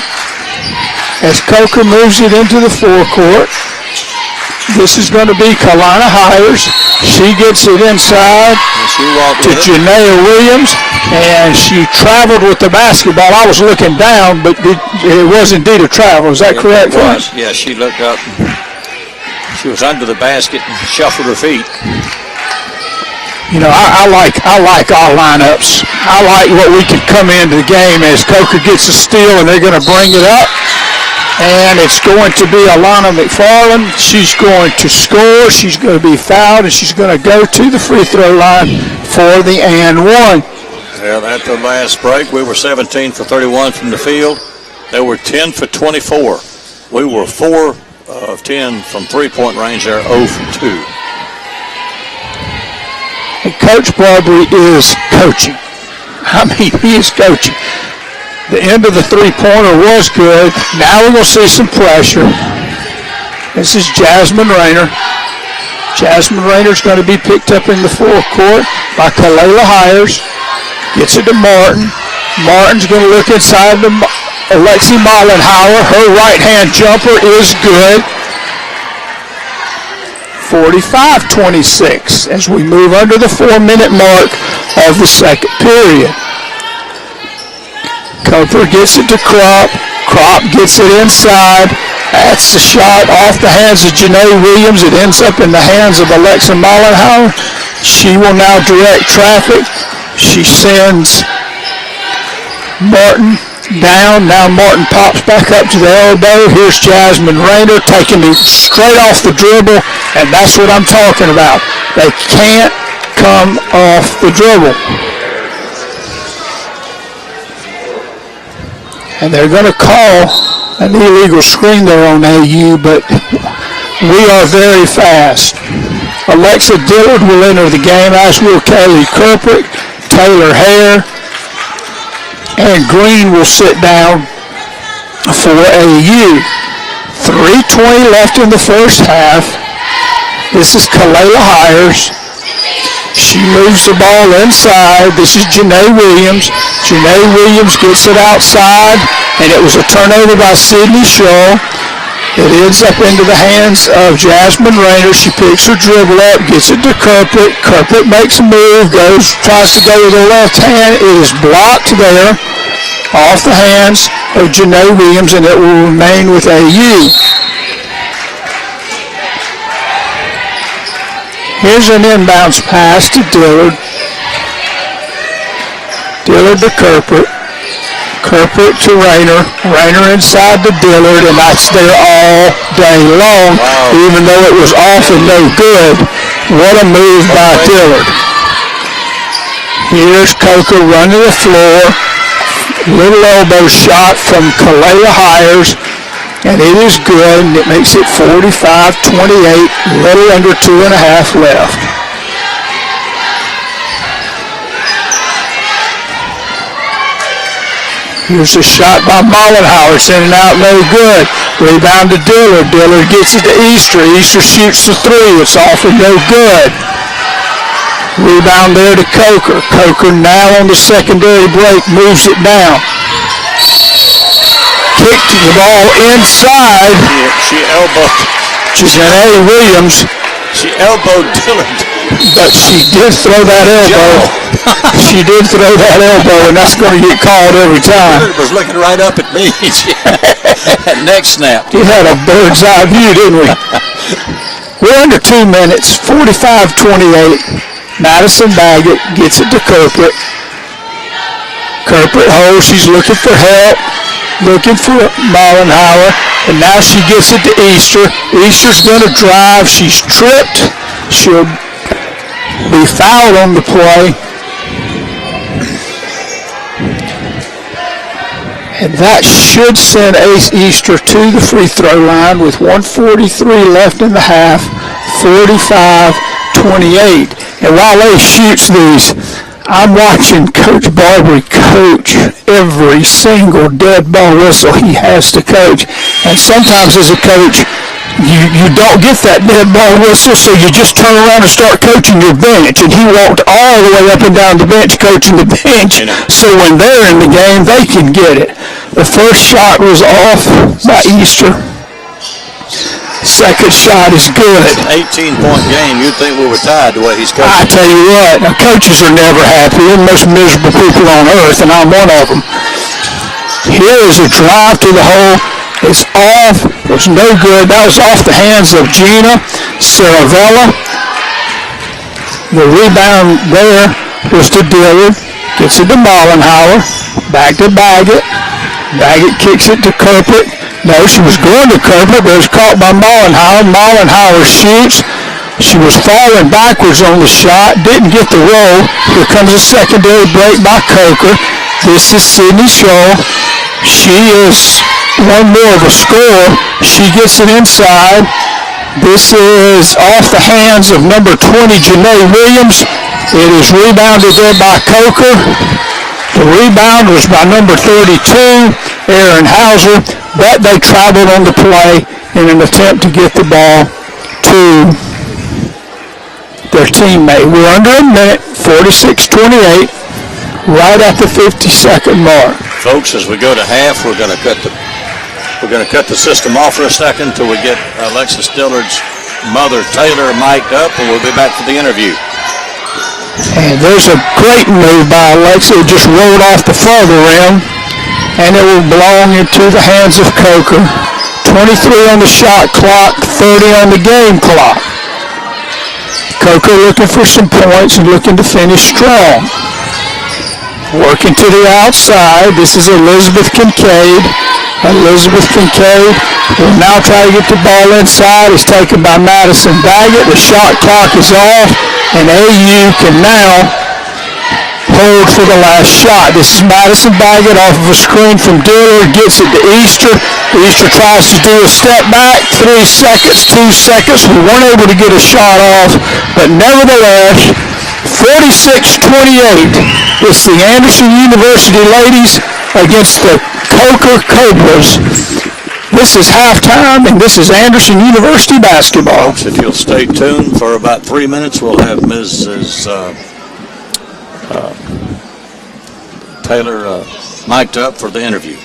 as Coker moves it into the forecourt. This is going to be Kalana Hires. She gets it inside to Janaea Williams, and she traveled with the basketball. I was looking down, but it was indeed a travel. Is that correct? It was. Yeah, she looked up. She was under the basket and shuffled her feet. You know, I like our lineups. I like what we can come into the game as Coker gets a steal, and they're going to bring it up. And it's going to be Alana McFarland. She's going to score. She's going to be fouled, and she's going to go to the free throw line for the and one. Well, at the last break, we were 17 for 31 from the field. They were 10 for 24. We were 4 of 10 from three-point range. They're 0 for 2. And Coach Barbary is coaching. I mean, he is coaching. The end of the three-pointer was good. Now we're going to see some pressure. This is Jasmine Rayner. Jasmine Rayner's going to be picked up in the forecourt by Kalela Hires. Gets it to Martin. Martin's going to look inside to Alexis Mollenhauer. Her right-hand jumper is good. 45-26 as we move under the 4-minute mark of the second period. Coper gets it to Kropp. Kropp gets it inside. That's the shot off the hands of Janaea Williams. It ends up in the hands of Alexa Mollenhauer. She will now direct traffic. She sends Martin down. Now Martin pops back up to the elbow. Here's Jasmine Rayner taking it straight off the dribble, and that's what I'm talking about. They can't come off the dribble. And they're going to call an illegal screen there on AU, but we are very fast. Alexis Dillard will enter the game, as will Kaylee Kirkpatrick, Taylor Hare, and Green will sit down for AU. 3:20 left in the first half. This is Kalela Hires. She moves the ball inside. This is Janaea Williams. Janaea Williams gets it outside, and it was a turnover by Sydney Shaw. It ends up into the hands of Jasmine Rayner. She picks her dribble up, gets it to Kirkpatrick. Kirkpatrick makes a move, tries to go with her left hand. It is blocked there off the hands of Janaea Williams, and it will remain with AU. Here's an inbounds pass to Dillard. Dillard to Kirkwood. Kirkwood to Rayner. Rayner inside to Dillard, and that's there all day long, even though it was off and no good. What a move by Dillard. Here's Coker running the floor. Little elbow shot from Kalea Hires, and it is good, and it makes it 45-28, little under 2.5 left. Here's a shot by Mollenhauer, sending out no good. Rebound to Dillard. Dillard gets it to Easter. Easter shoots the three. It's off and no good. Rebound there to Coker. Coker now on the secondary break moves it down. Kicked the ball inside. She elbowed. Janae Williams. She elbowed Dillard. But she did throw that elbow. She did throw that elbow, and that's going to get called every time. Dillard was looking right up at me. That next snap. We had a bird's eye view, didn't we? We're under 2 minutes, 45-28. Madison Baggett gets it to Kirkwood. Kirkwood holds. She's looking for help, looking for Mollenhauer, and now she gets it to Easter. Easter's going to drive. She's tripped. She'll be fouled on the play. And that should send Ace Easter to the free throw line with 1:43 left in the half, 45-28. And while Ace shoots these, I'm watching Coach Barbary coach every single dead ball whistle he has to coach. And sometimes as a coach, you don't get that dead ball whistle, so you just turn around and start coaching your bench. And he walked all the way up and down the bench coaching the bench, so when they're in the game, they can get it. The first shot was off by Easter. Second shot is good. 18-point game. You'd think we were tied the way he's coaching. I tell you what, now coaches are never happy. They're the most miserable people on earth, and I'm one of them. Here is a drive to the hole. It's off. It was no good. That was off the hands of Gina Saravella. The rebound there was to Dillard. Gets it to Mollenhauer. Back to Baggett. Baggett kicks it to Kirkwood. No, she was going to Kirkwood, but it was caught by Mollenhauer. Mollenhauer shoots. She was falling backwards on the shot. Didn't get the roll. Here comes a secondary break by Coker. This is Sydney Shaw. She is one more of a score. She gets it inside. This is off the hands of number 20, Janae Williams. It is rebounded there by Coker. The rebound was by number 32, Aaron Hauser, but they traveled on the play in an attempt to get the ball to their teammate. We're under a minute, 46-28, right at the 50-second mark. Folks, as we go to half, we're going to cut the system off for a second until we get Alexis Dillard's mother, Taylor, mic'd up, and we'll be back for the interview. And there's a great move by Alexa. It just rolled off the farther rim, and it will belong into the hands of Coker. 23 on the shot clock, 30 on the game clock. Coker looking for some points and looking to finish strong. Working to the outside. This is Elizabeth Kincaid. Elizabeth Kincaid will now try to get the ball inside. It's taken by Madison Baggett. The shot clock is off, and AU can now hold for the last shot. This is Madison Baggett off of a screen from Dillard. Gets it to Easter. Easter tries to do a step back. 3 seconds, 2 seconds. We weren't able to get a shot off, but nevertheless, 46-28. It's the Anderson University ladies against the Coker Cobras. This is halftime, and this is Anderson University basketball. If you'll stay tuned for about 3 minutes, we'll have Mrs. Taylor mic'd up for the interview.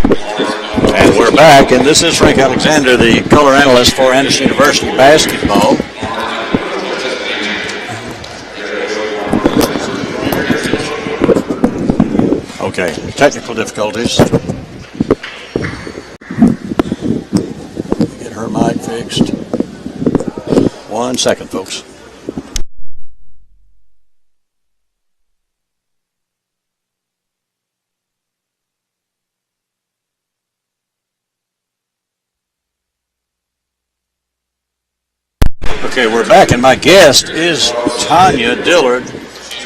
And we're back, and this is Frank Alexander, the color analyst for Anderson University basketball. Okay, technical difficulties. Get her mic fixed. 1 second, folks. Okay, we're back, and my guest is Tanya Dillard,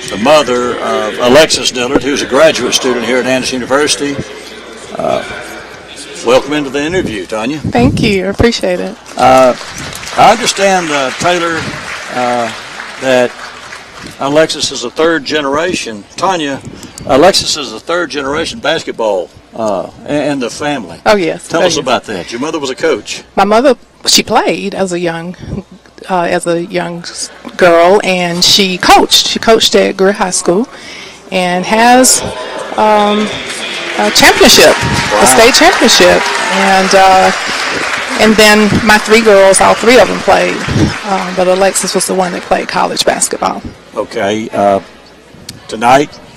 the mother of Alexis Dillard, who's a graduate student here at Anderson University. Welcome into the interview, Tanya. Thank you. I appreciate it. I understand, Taylor, that Alexis is a third generation. Tanya, Alexis is a third generation basketball and the family. Oh, yes. Tell us about that. Your mother was a coach. My mother, she played as a young girl, and she coached. She coached at Greer High School and has a championship, a state championship. And then my three girls, all three of them played, but Alexis was the one that played college basketball. Okay.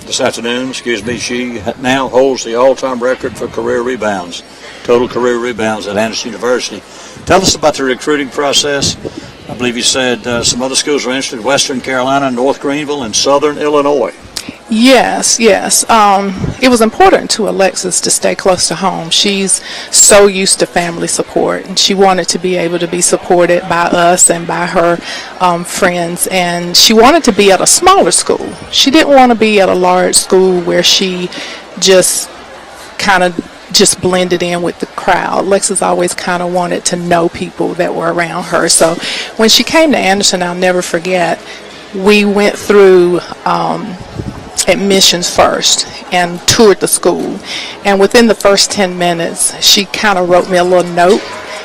This afternoon, she now holds the all-time record for career rebounds, total career rebounds at Anderson University. Tell us about the recruiting process. I believe you said some other schools were interested: Western Carolina, North Greenville, and Southern Illinois. Yes. It was important to Alexis to stay close to home. She's so used to family support, and she wanted to be able to be supported by us and by her friends, and she wanted to be at a smaller school. She didn't want to be at a large school where she just blended in with the crowd. Alexis always kind of wanted to know people that were around her. So when she came to Anderson, I'll never forget, we went through admissions first and toured the school. And within the first 10 minutes, she kind of wrote me a little note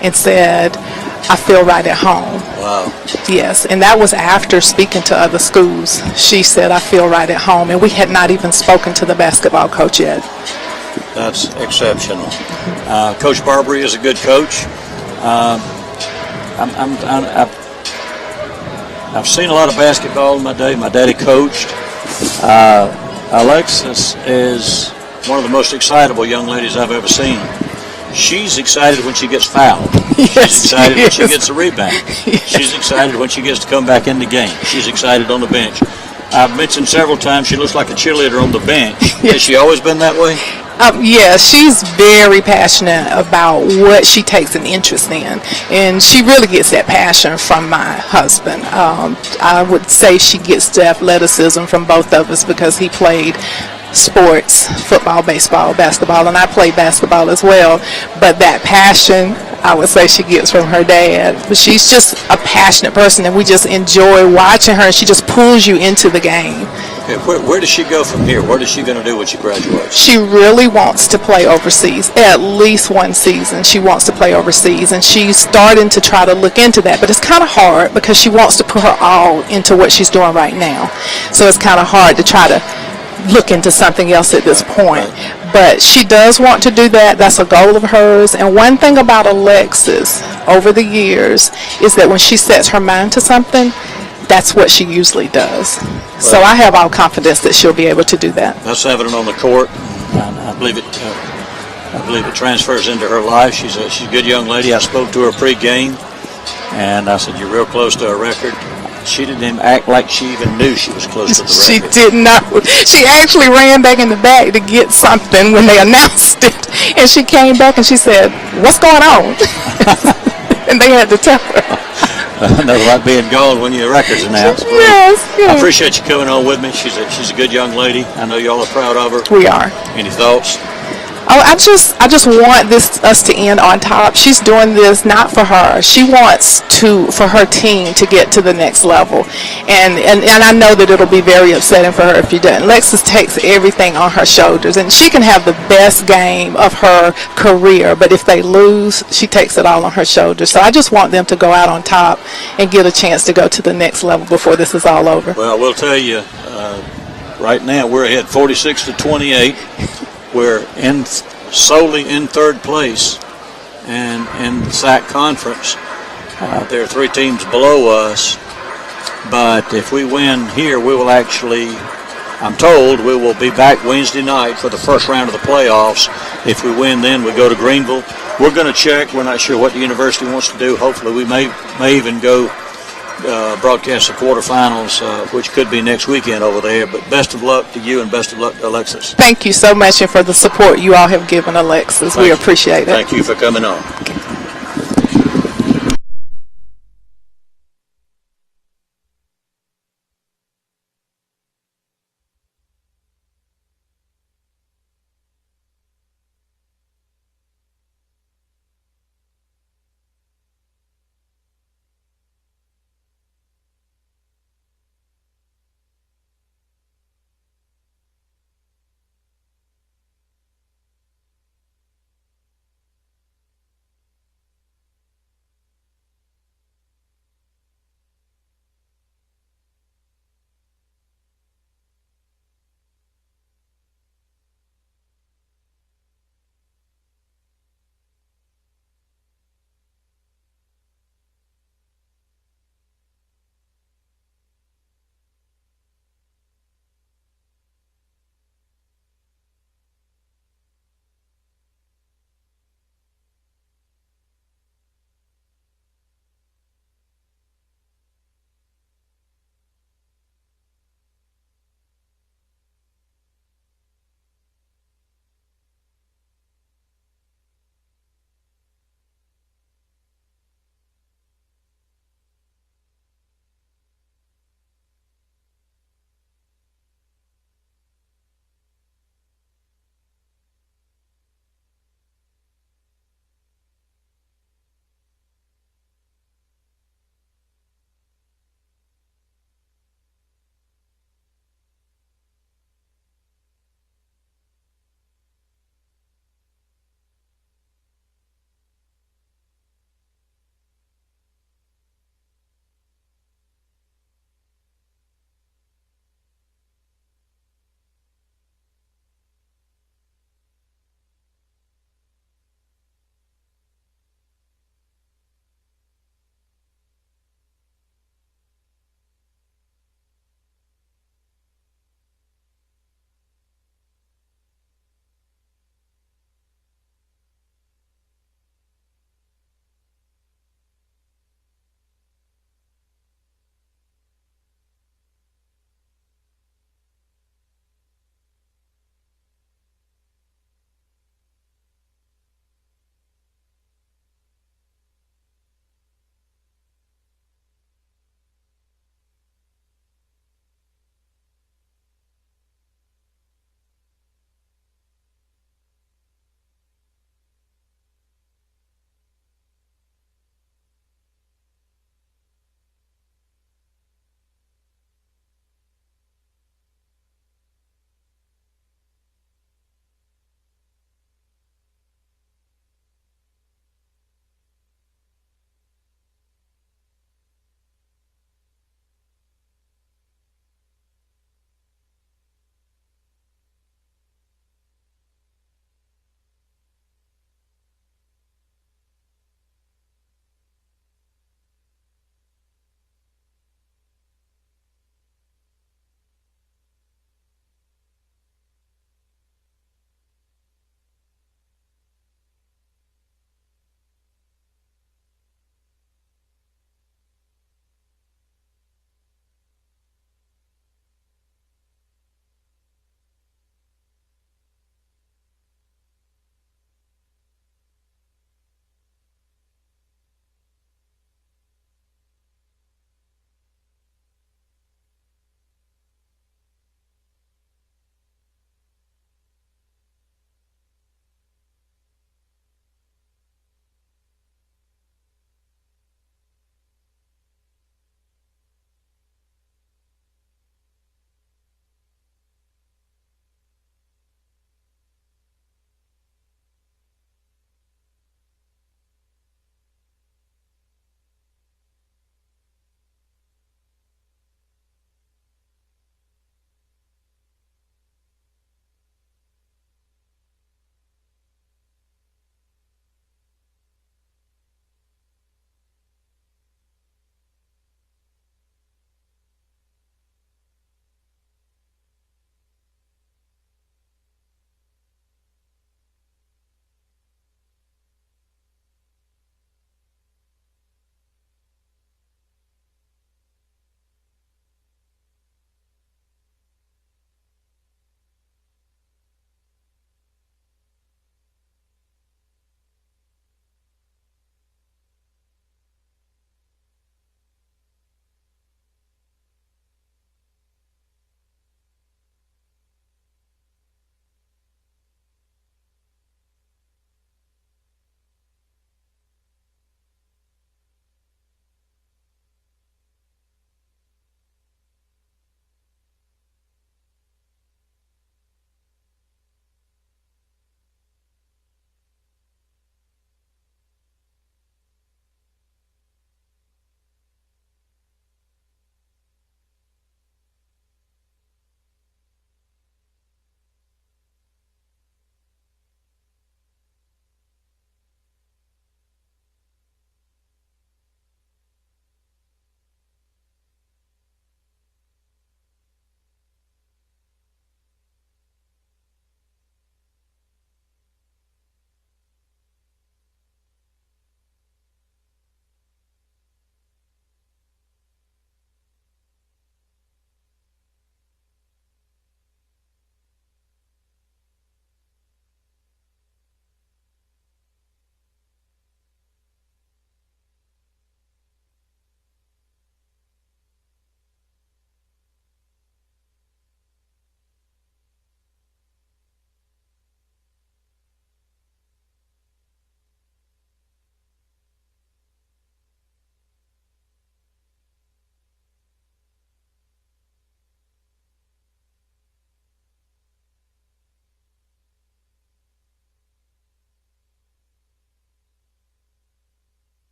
and said, "I feel right at home." Wow. Yes, and that was after speaking to other schools. She said, "I feel right at home," and we had not even spoken to the basketball coach yet. That's exceptional. Coach Barbary is a good coach. I've seen a lot of basketball in my day. My daddy coached. Alexis is one of the most excitable young ladies I've ever seen. She's excited when she gets fouled. Yes, she's excited when she yes. gets a rebound. Yes. She's excited when she gets to come back in the game. She's excited on the bench. I've mentioned several times she looks like a cheerleader on the bench. Yes. Has she always been that way? Yes, she's very passionate about what she takes an interest in, and she really gets that passion from my husband. I would say she gets the athleticism from both of us because he played sports, football, baseball, basketball, and I played basketball as well. But that passion, I would say she gets from her dad. But she's just a passionate person, and we just enjoy watching her, and she just pulls you into the game. Okay, where does she go from here? What is she going to do when she graduates? She really wants to play overseas. At least one season she wants to play overseas, and she's starting to try to look into that. But it's kind of hard because she wants to put her all into what she's doing right now. So it's kind of hard to try to look into something else at this point. But she does want to do that. That's a goal of hers. And one thing about Alexis over the years is that when she sets her mind to something, that's what she usually does. So I have all confidence that she'll be able to do that. That's evident on the court. I believe it transfers into her life. She's a good young lady. I spoke to her pre-game, and I said, "You're real close to a record." She didn't even act like she even knew she was close to the record. She did not. She actually ran back in the back to get something when they announced it, and she came back and she said, "What's going on?" And they had to tell her. Nothing like being gone when your record's announced. Yes. I appreciate you coming on with me. She's a good young lady. I know y'all are proud of her. We are. Any thoughts? Oh, I just want us to end on top. She's doing this not for her. She wants for her team to get to the next level, and I know that it'll be very upsetting for her if you don't. Alexis takes everything on her shoulders, and she can have the best game of her career, but if they lose, she takes it all on her shoulders. So I just want them to go out on top and get a chance to go to the next level before this is all over. Well, we'll tell you, right now we're ahead 46-28. We're in solely in third place and in the SAC conference. There are 3 teams below us, but if we win here, we will actually, I'm told, we will be back Wednesday night for the first round of the playoffs. If we win, then we go to Greenville. We're going to check. We're not sure what the university wants to do. Hopefully we may even go broadcast the quarterfinals, which could be next weekend over there. But best of luck to you and best of luck to Alexis. Thank you so much, and for the support you all have given Alexis. We appreciate it. Thank you for coming on.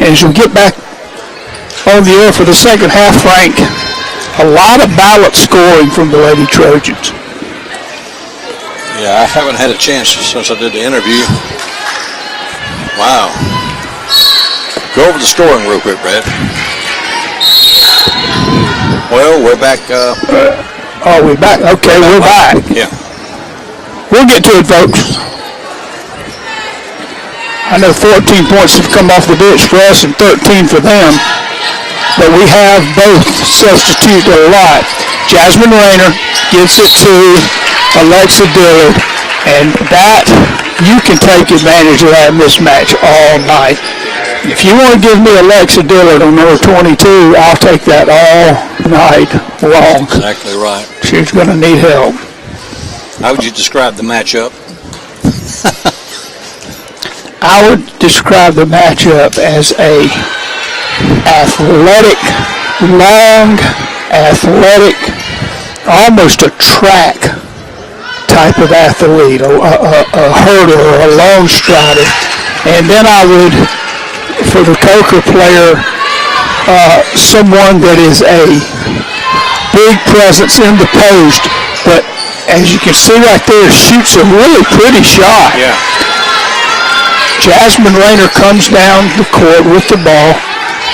And as we get back on the air for the second half, Frank, a lot of ballot scoring from the Lady Trojans. Yeah, I haven't had a chance since I did the interview. Wow. Go over the scoring real quick, Brad. Well, we're back. Oh, we're back. Okay, we're back. Yeah. We'll get to it, folks. I know 14 points have come off the bench for us and 13 for them. But we have both substitute a lot. Jasmine Rayner gets it to Alexis Dillard, and that, you can take advantage of that mismatch all night. If you want to give me Alexis Dillard on number 22, I'll take that all night long. Exactly right. She's going to need help. How would you describe the matchup? I would describe the matchup as a athletic, long, athletic, almost a track type of athlete, a hurdler, a long strider. And then I would, for the Coker player, someone that is a big presence in the post, but as you can see right there, shoots a really pretty shot. Yeah. Jasmine Rayner comes down the court with the ball,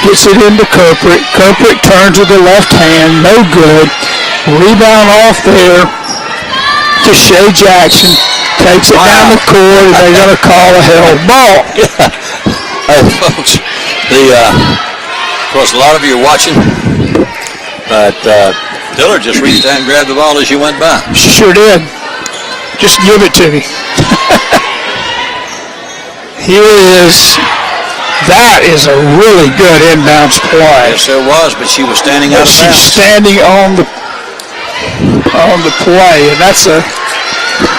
gets it into Kirkrick. Kirkrick turns with the left hand, no good. Rebound off there to Shea Jackson. Takes it down the court, and they're going to call a held ball. Yeah. Hey, folks, of course, a lot of you are watching, but Dillard just reached down and grabbed the ball as you went by. She sure did. Just give it to me. Here is, that is a really good inbounds play. Yes, it was, but she was standing out of She's bounds. standing on the play, and that's a,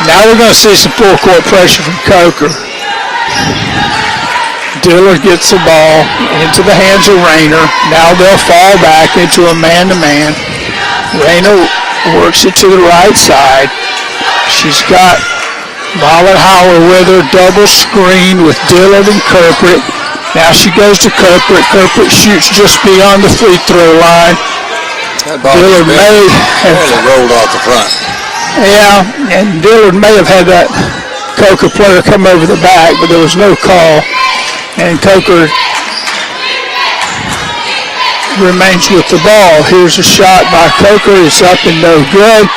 now we're going to see some full court pressure from Coker. Dillard gets the ball into the hands of Rayner. Now they'll fall back into a man-to-man. Rayner works it to the right side. She's got Mollenhauer with her, double screen with Dillard and Kirkrick. Now she goes to Kirkrick. Kirkrick shoots just beyond the free throw line. That ball Dillard may have rolled off the front. Yeah, and Dillard may have had that Coker player come over the back, but there was no call. And Coker remains with the ball. Here's a shot by Coker. It's up and no good.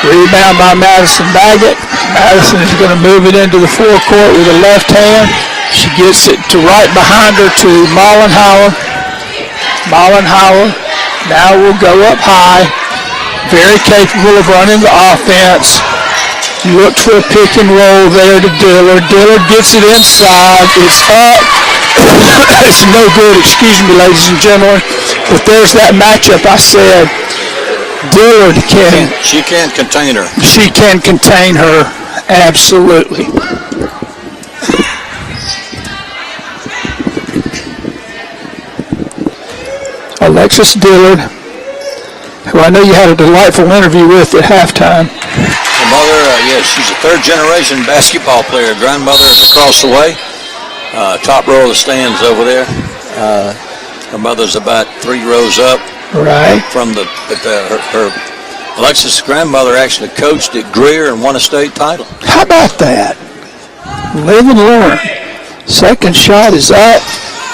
Rebound by Madison Baggett. Madison is going to move it into the forecourt with the left hand. She gets it to right behind her to Mollenhauer. Mollenhauer now will go up high. Very capable of running the offense. Looks for a pick and roll there to Dillard. Dillard gets it inside. It's up. It's no good, excuse me, ladies and gentlemen. But there's that matchup I said. Dillard can. She can't contain her. She can contain her, absolutely. Alexis Dillard, who I know you had a delightful interview with at halftime. Her mother, yes, she's a third-generation basketball player. Grandmother is across the way, top row of the stands over there. Her mother's about 3 rows up. Right. From her Alexis' grandmother actually coached at Greer and won a state title. How about that? Live and learn. Second shot is up,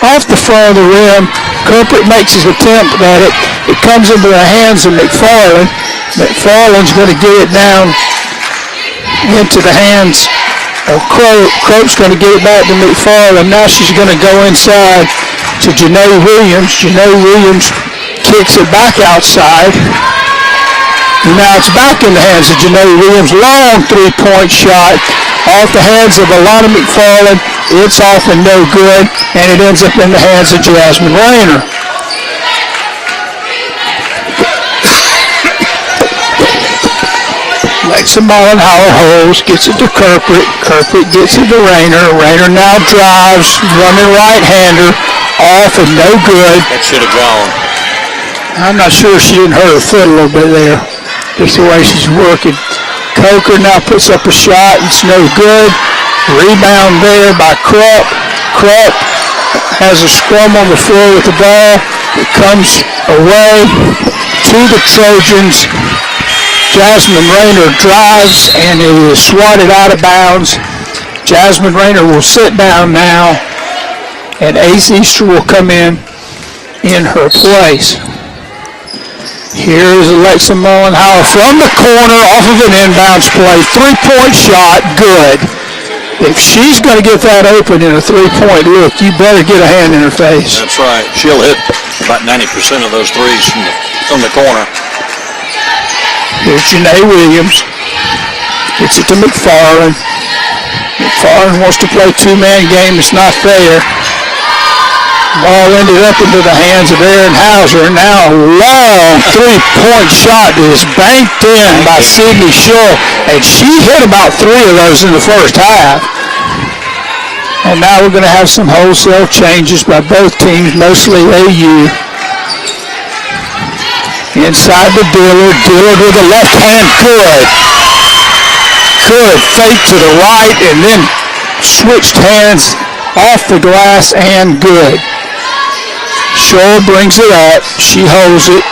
off the front of the rim. Kirkrick makes his attempt at it. It comes into the hands of McFarland. McFarland's going to get it down into the hands of Croak. Croak's going to get it back to McFarland. Now she's going to go inside to Janae Williams. Janae Williams kicks it back outside. Now it's back in the hands of Janae Williams. Long three-point shot off the hands of Alana McFarland. It's off and no good, and it ends up in the hands of Jasmine Rayner. Alexis Mollenhauer holds, gets it to Kirkrick. Kirkrick gets it to Rayner. Rayner now drives, running right-hander, off and no good. That should have gone. I'm not sure she didn't hurt her foot a little bit there, just the way she's working. Coker now puts up a shot, it's no good. Rebound there by Krupp. Krupp has a scrum on the floor with the ball. It comes away to the Trojans. Jasmine Rayner drives, and it is swatted out of bounds. Jasmine Rayner will sit down now, and Ace Easter will come in her place. Here's Alexa Mullenhauer from the corner off of an inbounds play. Three-point shot, good. If she's going to get that open in a three-point look, you better get a hand in her face. That's right. She'll hit about 90% of those threes from the corner. Here's Janae Williams. Gets it to McFarland. McFarland wants to play two-man game. It's not fair. Ball ended up into the hands of Erin Hauser. Now a long three-point shot is banked in by Sydney Shull, and she hit about 3 of those in the first half. And now we're going to have some wholesale changes by both teams, mostly AU. Inside to Dillard. Dillard with a left hand, good. Good. Fake to the right and then switched hands off the glass and good. Shull brings it up. She holds it.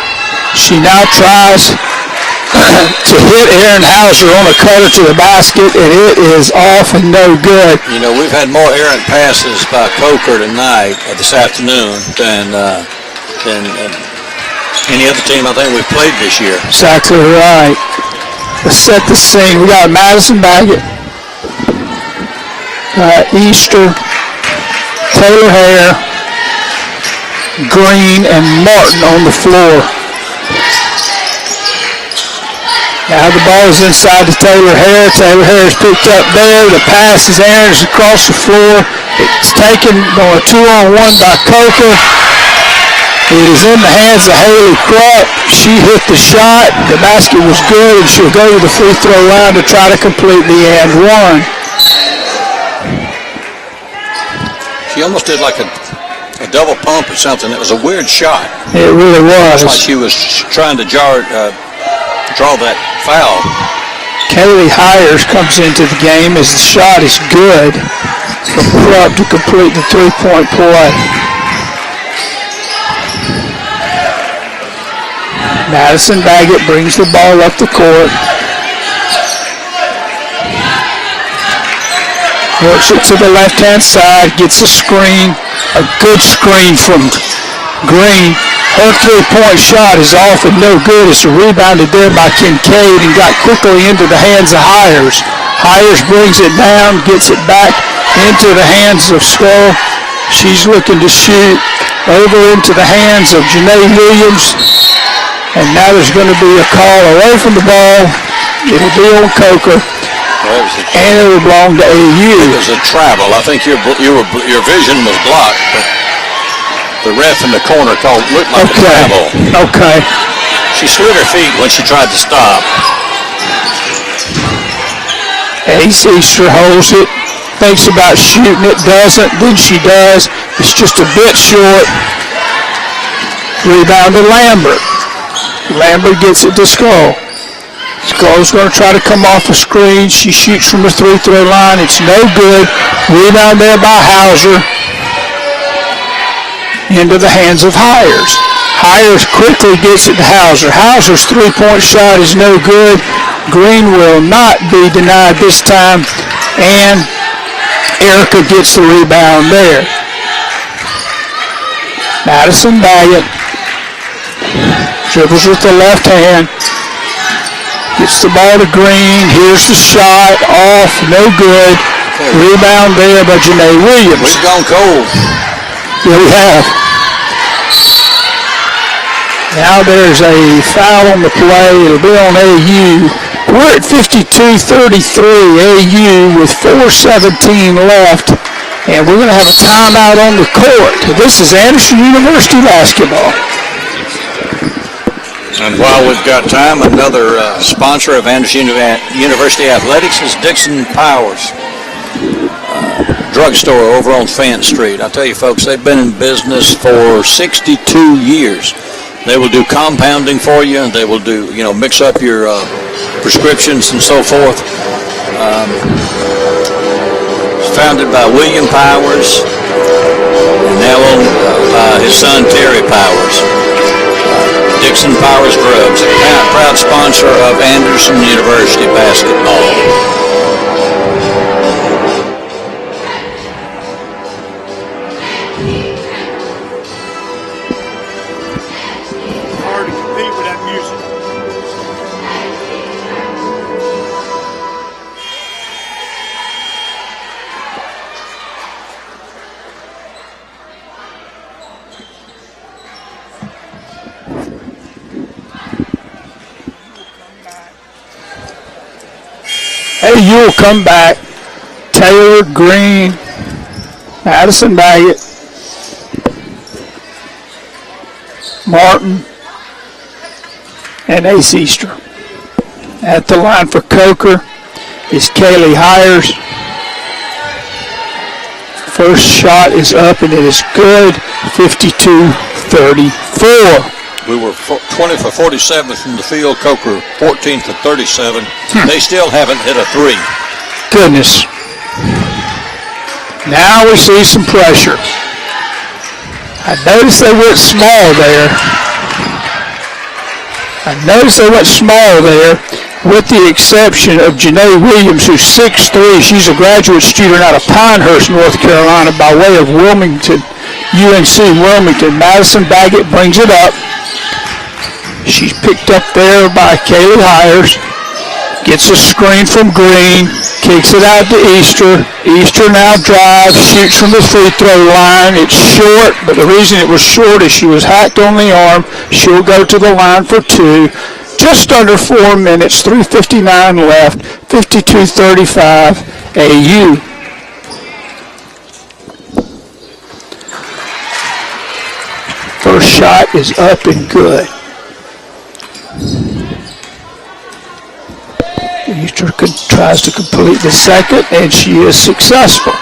She now tries to hit Erin Hauser on a cutter to the basket, and it is off and no good. You know, we've had more errant passes by Coker tonight, this afternoon, than any other team I think we've played this year. Exactly right. Let's set the scene. We got Madison Baggett, Easter, Taylor Hare, Green, and Martin on the floor. Now the ball is inside to Taylor Hare. Taylor Hare is picked up there. The pass is Aaron's across the floor. It's taken on a 2-on-1 by Coker. It is in the hands of Haley Krupp. She hit the shot. The basket was good, and she'll go to the free throw line to try to complete the and one. She almost did like a double pump or something. It was a weird shot. It really was. It's like she was trying to draw that foul. Kaylee Hires comes into the game as the shot is good from Krupp to complete the three-point play. Madison Baggett brings the ball up the court. Works it to the left-hand side, gets a screen, a good screen from Green. Her three-point shot is off and no good. It's rebounded there by Kincaid and got quickly into the hands of Hires. Hires brings it down, gets it back into the hands of Skull. She's looking to shoot over into the hands of Janae Williams. And now there's going to be a call away from the ball. It'll be on Coker. And it will belong to AU. It was a travel. I think your vision was blocked, but the ref in the corner looked like a travel. Okay. She slid her feet when she tried to stop. Ace Easter holds it, thinks about shooting it, doesn't, then she does. It's just a bit short. Rebound to Lambert. Lambert gets it to Skull. Skull's going to try to come off the screen. She shoots from the free-throw line. It's no good. Rebound there by Hauser. Into the hands of Hires. Hires quickly gets it to Hauser. Hauser's three-point shot is no good. Green will not be denied this time. And Erica gets the rebound there. Madison Baggett dribbles with the left hand. Gets the ball to Green. Here's the shot. Off. No good. Rebound there by Janae Williams. We've gone cold. Yeah, we have. Now there's a foul on the play. It'll be on AU. We're at 52-33 AU with 4:17 left. And we're going to have a timeout on the court. This is Anderson University basketball. And while we've got time, another sponsor of Anderson University Athletics is Dixon Powers Drugstore over on Fant Street. I tell you, folks, they've been in business for 62 years. They will do compounding for you. They will do, mix up your prescriptions and so forth. It's founded by William Powers. son Terry Powers. Dixon Powers Grubbs, proud sponsor of Anderson University basketball. Hard to compete with that music. AU come back. Taylor, Green, Madison Baggett, Martin, and Ace Easter. At the line for Coker is Kaylee Hires. First shot is up and it is good, 52-34. We were 20 for 47 from the field. Coker 14 for 37. They still haven't hit a three. Goodness. Now we see some pressure. I noticed they went small there. With the exception of Janae Williams, who's 6'3". She's a graduate student out of Pinehurst, North Carolina, by way of Wilmington, UNC Wilmington. Madison Baggett brings it up. She's picked up there by Kaylee Hires. Gets a screen from Green. Kicks it out to Easter. Easter now drives. Shoots from the free throw line. It's short, but the reason it was short is she was hacked on the arm. She'll go to the line for two. Just under 4 minutes. 3:59 left. 52-35 AU. First shot is up and good. Easter tries to complete the second, and she is successful.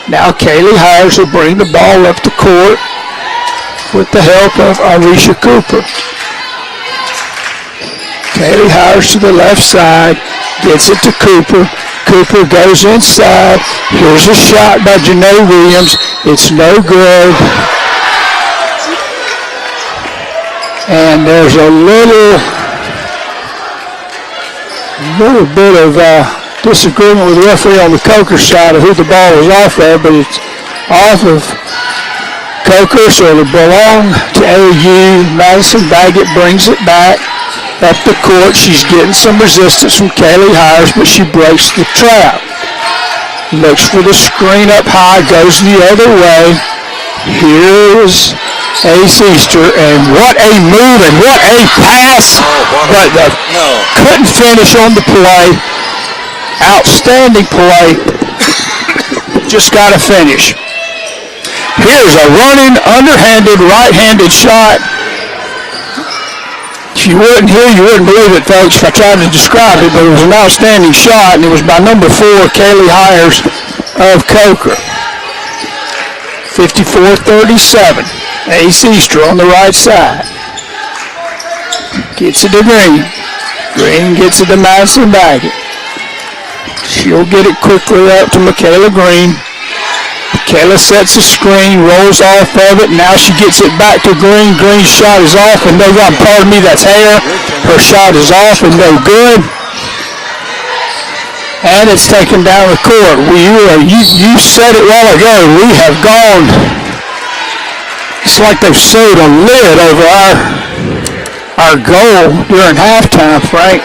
Now Kaylee Hires will bring the ball up the court with the help of Arisha Cooper. Kaylee Hires to the left side, gets it to Cooper. Cooper goes inside. Here's a shot by Janae Williams. It's no good. And there's a little bit of disagreement with the referee on the Coker side of who the ball was off of, but it's off of Coker, so it'll belong to AU. Madison Baggett brings it back up the court. She's getting some resistance from Kaylee Hires, but she breaks the trap. Looks for the screen up high, goes the other way. Here's Ace Easter, and what a move and what a pass, but couldn't finish on the play. Outstanding play, just got to finish. Here's a running, underhanded, right-handed shot. If you weren't here, you wouldn't believe it, folks, if I tried to describe it, but it was an outstanding shot, and it was by number 4, Kaylee Hires of Coker. 54-37. Ace Easter on the right side. Gets it to Green. Green gets it to Madison Baggett. She'll get it quickly up to Michaela Green. Michaela sets a screen, rolls off of it. Now she gets it back to Green. Green's shot is off and no good. Pardon me, that's hair. Her shot is off and no good. And it's taken down the court. You said it a while ago. We have gone. It's like they've sewed a lid over our goal during halftime, Frank.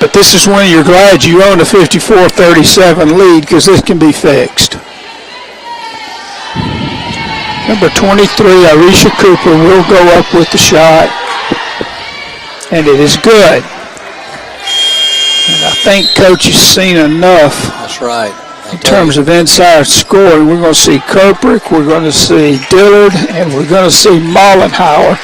But this is when you're glad you own a 54-37 lead, because this can be fixed. Number 23, Arisha Cooper, will go up with the shot. And it is good. And I think Coach has seen enough. That's right. In terms of inside scoring, we're going to see Koprick, we're going to see Dillard, and we're going to see Mollenhauer,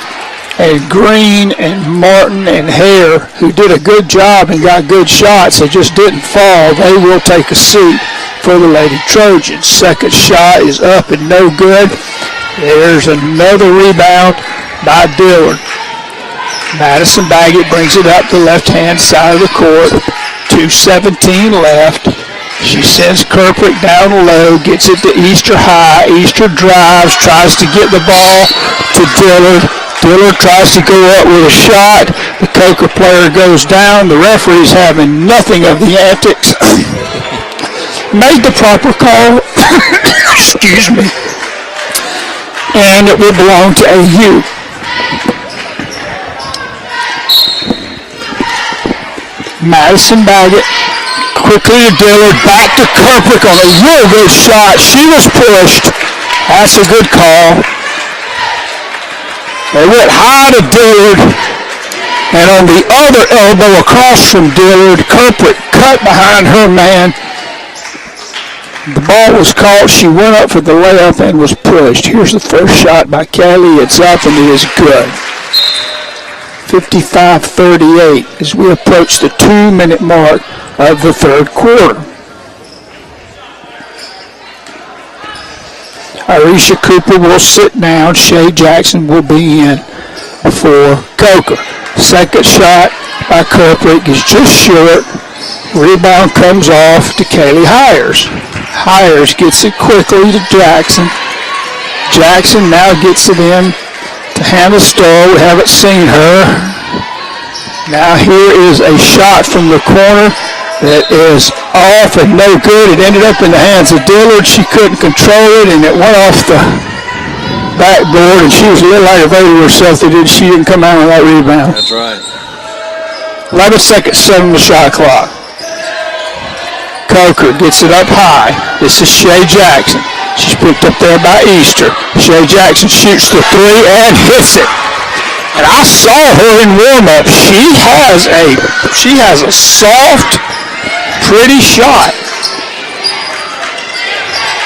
and Green, and Martin, and Hare, who did a good job and got good shots. They just didn't fall. They will take a seat for the Lady Trojans. Second shot is up and no good. There's another rebound by Dillard. Madison Baggett brings it up the left-hand side of the court. 2:17 left. She sends Kirkwood down low, gets it to Easter high. Easter drives, tries to get the ball to Dillard. Dillard tries to go up with a shot. The Coker player goes down. The referee's having nothing of the antics. Made the proper call. Excuse me. And it will belong to AU. Madison Baggett. Quickly to Dillard, back to Kirkwood on a real good shot. She was pushed. That's a good call. They went high to Dillard, and on the other elbow across from Dillard, Kirkwood cut behind her man. The ball was caught. She went up for the layup and was pushed. Here's the first shot by Kelly. It's up and it is good. 55-38 as we approach the 2-minute mark of the third quarter. Arisha Cooper will sit down. Shay Jackson will be in for Coker. Second shot by Kirkwood is just short. Rebound comes off to Kaylee Hires. Hires gets it quickly to Jackson. Jackson now gets it in to Hannah Stoll. We haven't seen her. Now here is a shot from the corner that is off and no good. It ended up in the hands of Dillard. She couldn't control it, and it went off the backboard, and she was a little aggravated with herself that she didn't come out on that rebound. That's right. 11 seconds, 7 on the shot clock. Coker gets it up high. This is Shay Jackson. She's picked up there by Easter. Shay Jackson shoots the three and hits it. And I saw her in warm-up. She has a soft, pretty shot.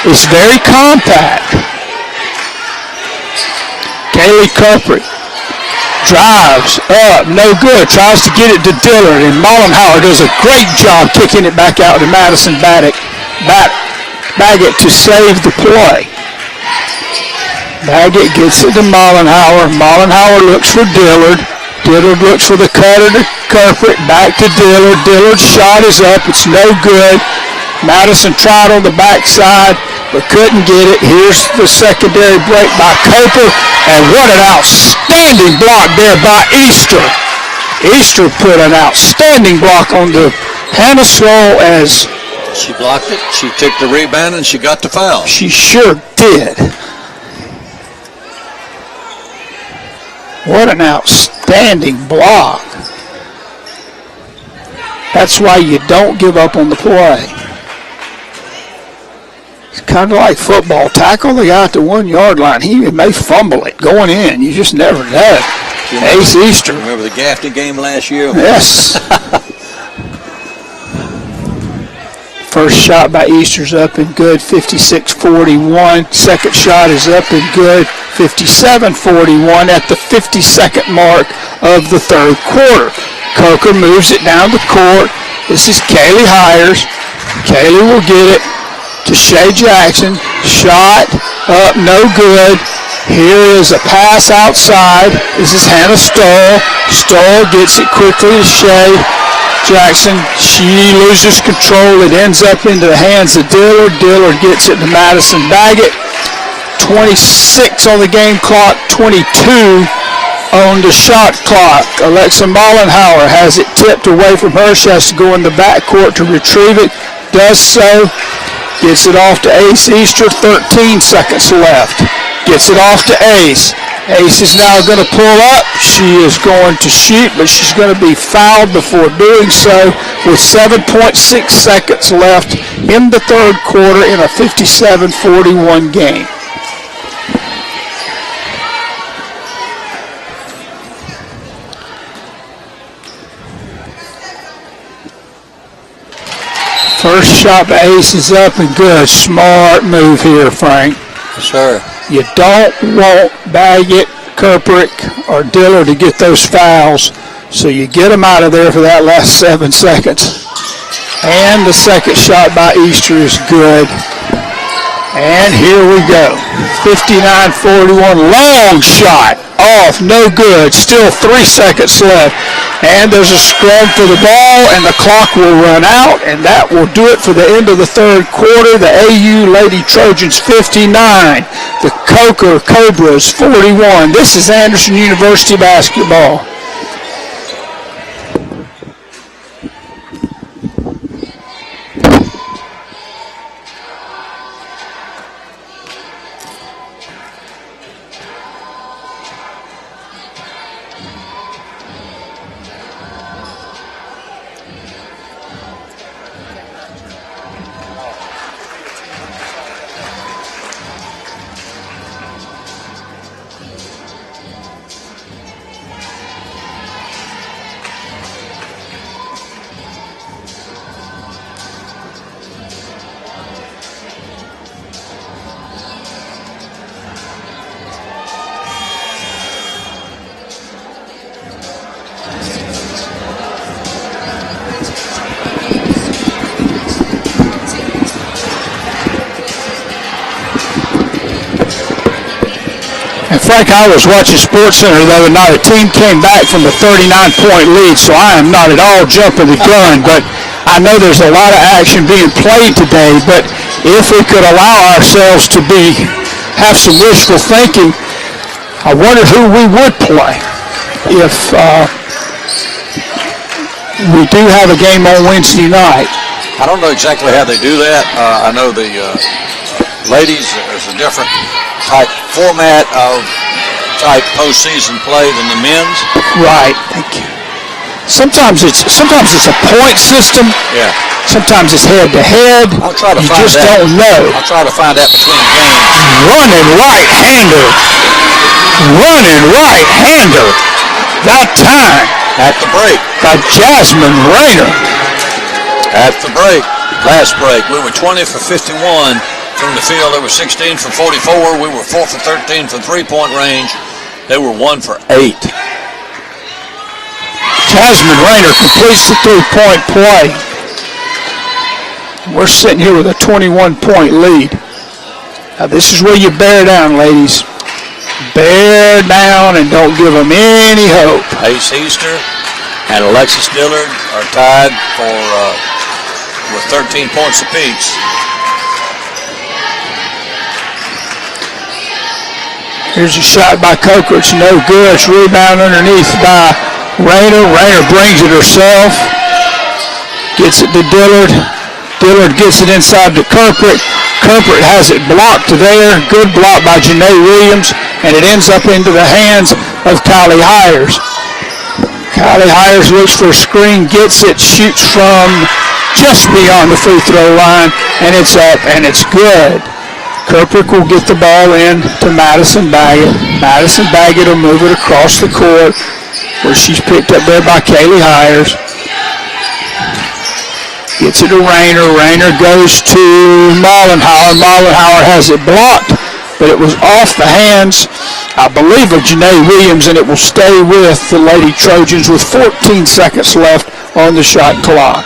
It's very compact. Kaylee Kirkwood drives up, no good, tries to get it to Dillard, and Mollenhauer does a great job kicking it back out to Madison Baggett to save the play. Baggett gets it to Mollenhauer. Mollenhauer looks for Dillard. Dillard looks for the cutter to Kirkwood, back to Dillard. Dillard's shot is up, it's no good. Madison tried on the backside, but couldn't get it. Here's the secondary break by Coker, and what an outstanding block there by Easter. Easter put an outstanding block on the Hannah Stoll as she blocked it, she took the rebound, and she got the foul. She sure did. What an outstanding block. That's why you don't give up on the play. It's kind of like football. Tackle the guy at the 1 yard line. He may fumble it going in. You just never know. Ace Easter. Remember the Gaffney game last year? Yes. First shot by Easter's up and good, 56-41. Second shot is up and good, 57-41 at the 52nd mark of the third quarter. Coker moves it down the court. This is Kaylee Hires. Kaylee will get it to Shay Jackson. Shot up, no good. Here is a pass outside. This is Hannah Stoll. Stoll gets it quickly to Shay Jackson. She loses control. It ends up into the hands of Dillard. Dillard gets it to Madison Baggett. 26 on the game clock, 22 on the shot clock. Alexa Mollenhauer has it tipped away from her. She has to go in the backcourt to retrieve it. Does so. Gets it off to Ace Easter. 13 seconds left. Gets it off to Ace. Ace is now going to pull up. She is going to shoot, but she's going to be fouled before doing so with 7.6 seconds left in the third quarter in a 57-41 game. First shot by Ace is up and good. Smart move here, Frank. Yes, sir. You don't want Baggett, Kirkwood, or Dillard to get those fouls, so you get them out of there for that last 7 seconds. And the second shot by Easter is good. And here we go. 59-41, long shot, off, no good. Still 3 seconds left. And there's a scrum for the ball, and the clock will run out, and that will do it for the end of the third quarter. The AU Lady Trojans 59, the Coker Cobras 41. This is Anderson University basketball. Frank, I was watching SportsCenter the other night. A team came back from a 39-point lead, so I am not at all jumping the gun, but I know there's a lot of action being played today, but if we could allow ourselves to have some wishful thinking, I wonder who we would play if we do have a game on Wednesday night. I don't know exactly how they do that. I know the ladies, there's a different type format of type postseason play than the men's. Right. Thank you. Sometimes it's a point system. Yeah. Sometimes it's head to head. I'll try to you find just that. don't know. I'll try to find that between games. Running right-hander. That time. At the break. By Jasmine Rayner. At the break. Last break, we were 20 for 51. From the field, they were 16 for 44. We were 4 for 13 from three-point range. They were 1 for 8. Jasmine Rayner completes the three-point play. We're sitting here with a 21-point lead. Now, this is where you bear down, ladies. Bear down and don't give them any hope. Ace Easter and Alexis Dillard are tied with 13 points apiece. Here's a shot by Coker. It's no good. It's rebound underneath by Rayner. Rayner brings it herself. Gets it to Dillard. Dillard gets it inside to Kirkert. Kirkert has it blocked there. Good block by Janae Williams. And it ends up into the hands of Kylie Hires. Kylie Hires looks for a screen, gets it, shoots from just beyond the free throw line. And it's up, and it's good. Kirkpatrick will get the ball in to Madison Baggett. Madison Baggett will move it across the court where she's picked up there by Kaylee Hires. Gets it to Rayner. Rayner goes to Mollenhauer. Mollenhauer has it blocked, but it was off the hands, I believe, of Janae Williams, and it will stay with the Lady Trojans with 14 seconds left on the shot clock.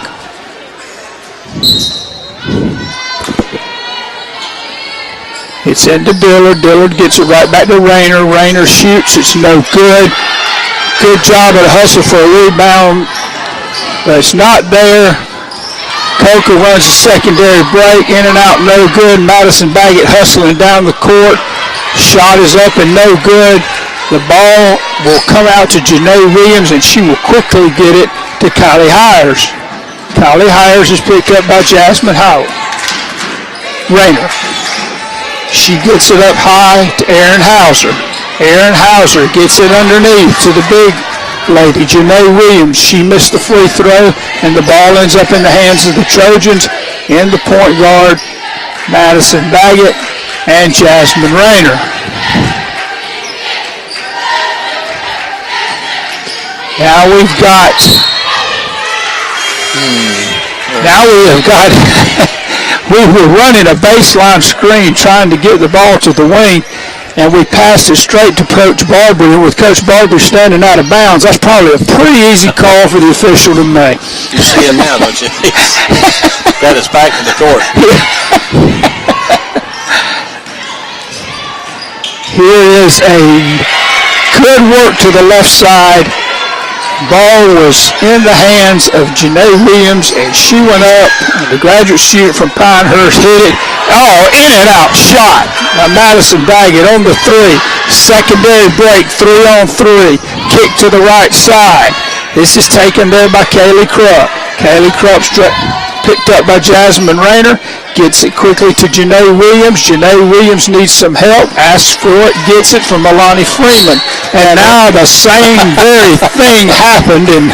It's into Dillard. Dillard gets it right back to Rayner. Rayner shoots. It's no good. Good job at a hustle for a rebound, but it's not there. Coker runs a secondary break. In and out, no good. Madison Baggett hustling down the court. Shot is up and no good. The ball will come out to Janae Williams, and she will quickly get it to Kylie Hires. Kylie Hires is picked up by Jasmine Howell. Rayner. She gets it up high to Aaron Hauser. Aaron Hauser gets it underneath to the big lady, Janae Williams. She missed the free throw, and the ball ends up in the hands of the Trojans. In the point guard, Madison Baggett and Jasmine Rayner. Now we have got we were running a baseline screen trying to get the ball to the wing, and we passed it straight to Coach Barbary, and with Coach Barbary standing out of bounds, that's probably a pretty easy call for the official to make. You see him now, don't you? Got his back to the court. Here is a good work to the left side Ball was in the hands of Janae Williams, and she went up, and the graduate student from Pinehurst hit it. Oh, in and out shot by Madison Baggett on the three. Secondary break, 3-on-3. Kick to the right side. This is taken there by Kaylee Krupp. Kaylee Krupp picked up by Jasmine Rayner. Gets it quickly to Janae Williams. Janae Williams needs some help. Asks for it. Gets it from Alani Freeman. And now the same very thing happened. And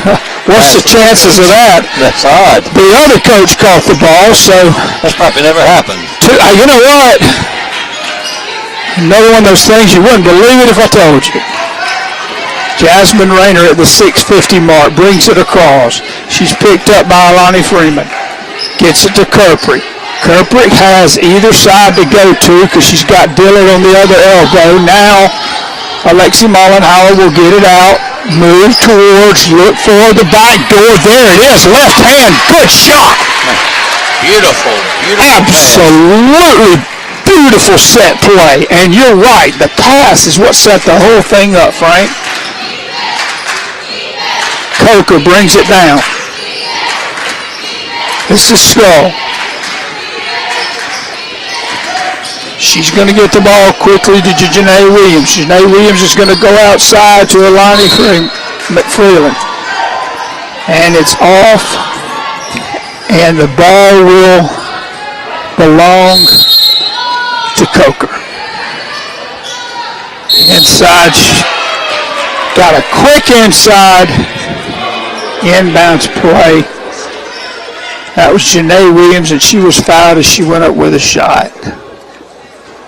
what's the chances of that? That's odd. The other coach caught the ball, so. That's probably never happened. You know what? Another one of those things you wouldn't believe it if I told you. Jasmine Rayner at the 6:50 mark brings it across. She's picked up by Alani Freeman. Gets it to Kirkbrick. Kirkbrick has either side to go to because she's got Dillard on the other elbow. Now Alexi Mollenhauer will get it out. Move towards, look for the back door. There it is, left hand, good shot. Beautiful, beautiful. Absolutely beautiful set play. And you're right, the pass is what set the whole thing up, Frank. Coker brings it down. This is Skull. She's going to get the ball quickly to Janae Williams. Janae Williams is going to go outside to Alani McFreeland. And it's off. And the ball will belong to Coker. Inside. Got a quick inside inbounds play. That was Janae Williams, and she was fouled as she went up with a shot.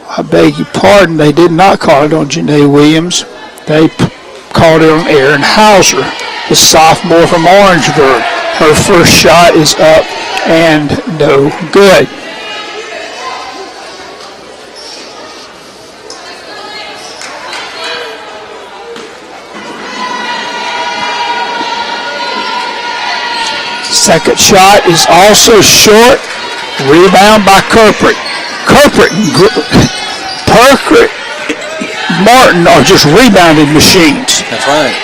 I beg your pardon, they did not call it on Janae Williams. They called it on Erin Hauser, the sophomore from Orangeburg. Her first shot is up and no good. Second shot is also short. Rebound by Kirkbrick. Kirkbrick, Martin are just rebounding machines. That's right.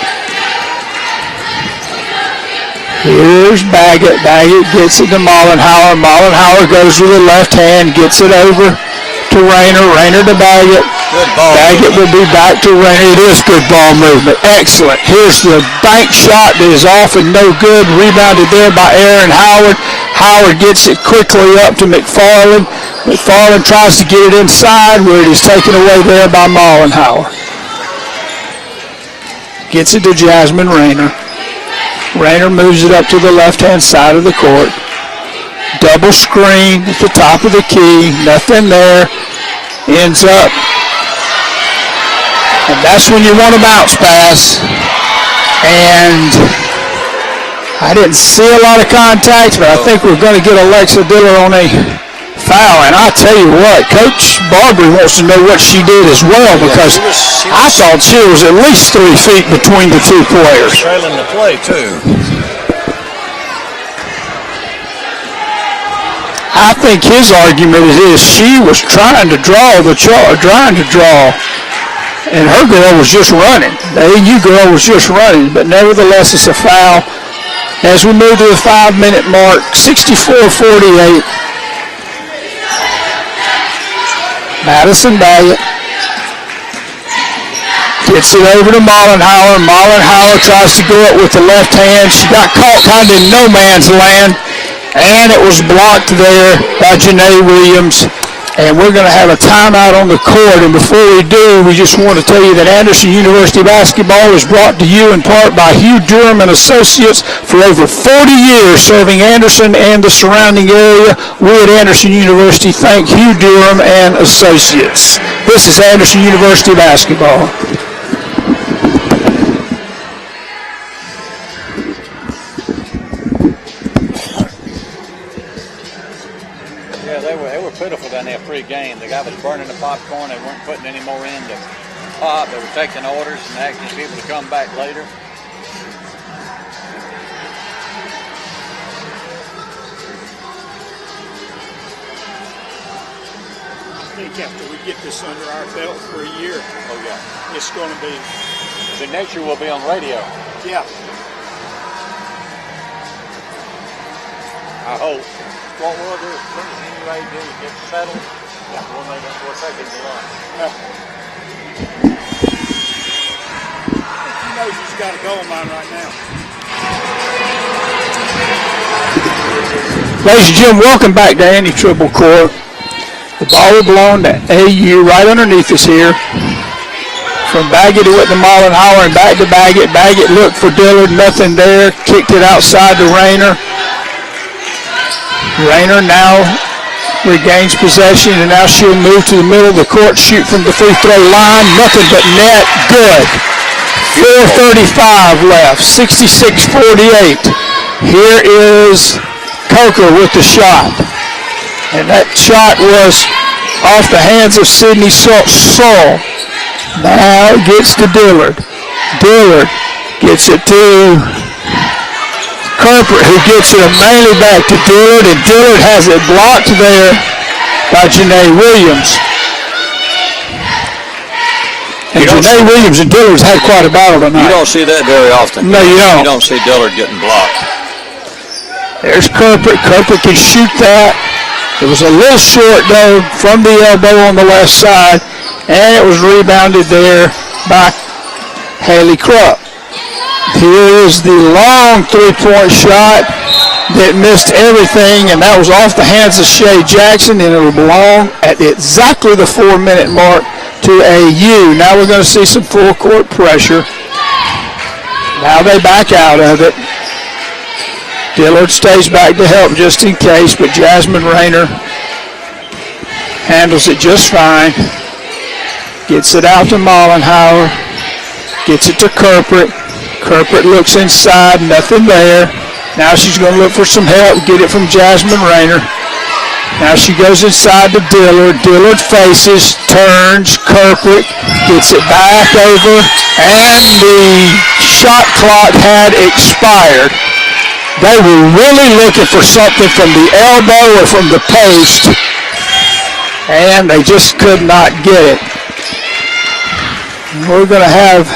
Here's Baggett. Baggett gets it to Mollenhauer. Mollenhauer goes with the left hand, gets it over to Rayner. Rayner to Baggett. Good ball Baggett will be back to Rayner. It is good ball movement. Excellent. Here's the bank shot that is off and no good. Rebounded there by Aaron Howard. Howard gets it quickly up to McFarland. McFarland tries to get it inside where it is taken away there by Mollenhauer. Gets it to Jasmine Rayner. Rayner moves it up to the left-hand side of the court. Double screen at the top of the key. Nothing there. Ends up. And that's when you want a bounce pass. And I didn't see a lot of contact, but I think we're going to get Alexis Dillard on a foul. And I tell you what, Coach Barbary wants to know what she did as well, because I thought she was at least 3 feet between the two players. Trailing the play, too. I think his argument is she was trying to draw and her girl was just running. The AU girl was just running, but nevertheless it's a foul. As we move to the 5-minute mark, 64-48. Madison Baggett gets it over to Mollenhauer. Mollenhauer tries to go up with the left hand. She got caught kind of in no man's land, and it was blocked there by Janae Williams. And we're going to have a timeout on the court. And before we do, we just want to tell you that Anderson University basketball is brought to you in part by Hugh Durham and Associates. For over 40 years serving Anderson and the surrounding area, we at Anderson University thank Hugh Durham and Associates. This is Anderson University basketball. Pitiful down there pre-game. The guy was burning the popcorn. They weren't putting any more in to pop. They were taking orders and asking people to come back later. I think after we get this under our belt for a year, Oh, yeah. it's going to be. The next year will be on radio. Yeah. I hope. What we'll do, as soon as anybody gets settled, we'll take it to lunch. He knows he's got a goal line right now. Ladies and gentlemen, welcome back to Andy Triple Court. The ball will belong to AU right underneath us here. From Baggett, it went to Mollenhauer and back to Baggett. Baggett looked for Dillard, nothing there. Kicked it outside to Rayner. Rayner now regains possession, and now she'll move to the middle of the court, shoot from the free throw line. Nothing but net. Good. 4:35 left. 66-48. Here is Coker with the shot. And that shot was off the hands of Sidney Saul. Now it gets to Dillard. Dillard gets it to Kirkwood, who gets it mainly back to Dillard, and Dillard has it blocked there by Janae Williams. And Janae Williams and Dillard's had quite a battle tonight. You don't see that very often. No, you don't. You don't see Dillard getting blocked. There's Kirkwood. Kirkwood can shoot that. It was a little short, though, from the elbow on the left side, and it was rebounded there by Haley Krupp. Here is the long three-point shot that missed everything, and that was off the hands of Shea Jackson, and it will belong at exactly the 4-minute mark to AU. Now we're going to see some full-court pressure. Now they back out of it. Dillard stays back to help just in case, but Jasmine Rayner handles it just fine. Gets it out to Mollenhauer. Gets it to Kirkwood. Kirkwood looks inside, nothing there. Now she's going to look for some help, get it from Jasmine Rayner. Now she goes inside to Dillard. Dillard faces, turns, Kirkwood gets it back over, and the shot clock had expired. They were really looking for something from the elbow or from the post, and they just could not get it. We're going to have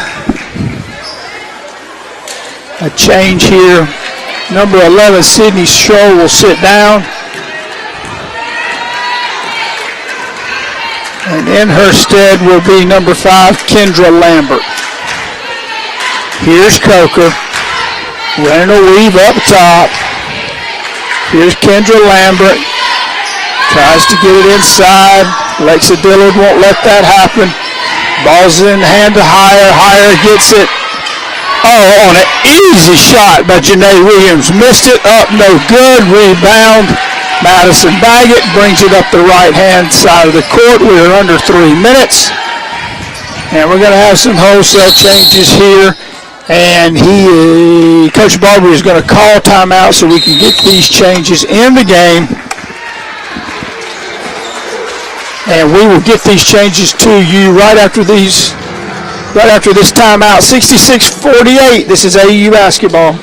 a change here. Number 11, Sydney Scholl, will sit down. And in her stead will be number 5, Kendra Lambert. Here's Coker. Running a weave up top. Here's Kendra Lambert. Tries to get it inside. Alexis Dillard won't let that happen. Ball's in the hand to Hire. Hire gets it. Oh, on an easy shot by Janae Williams. Missed it up, no good. Rebound. Madison Baggett brings it up the right-hand side of the court. We're under 3 minutes. And we're going to have some wholesale changes here. And Coach Barber is going to call timeout so we can get these changes in the game. And we will get these changes to you right after this timeout. 66-48. This is AU basketball.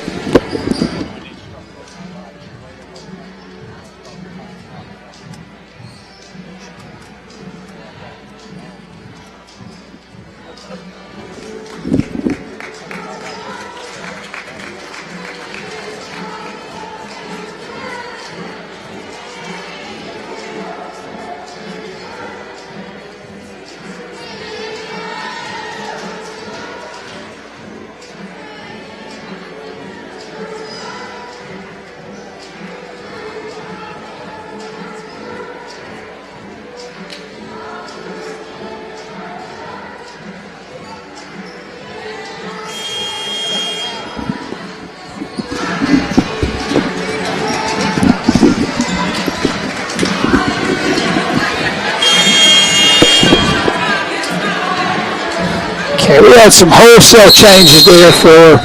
Okay, we had some wholesale changes there for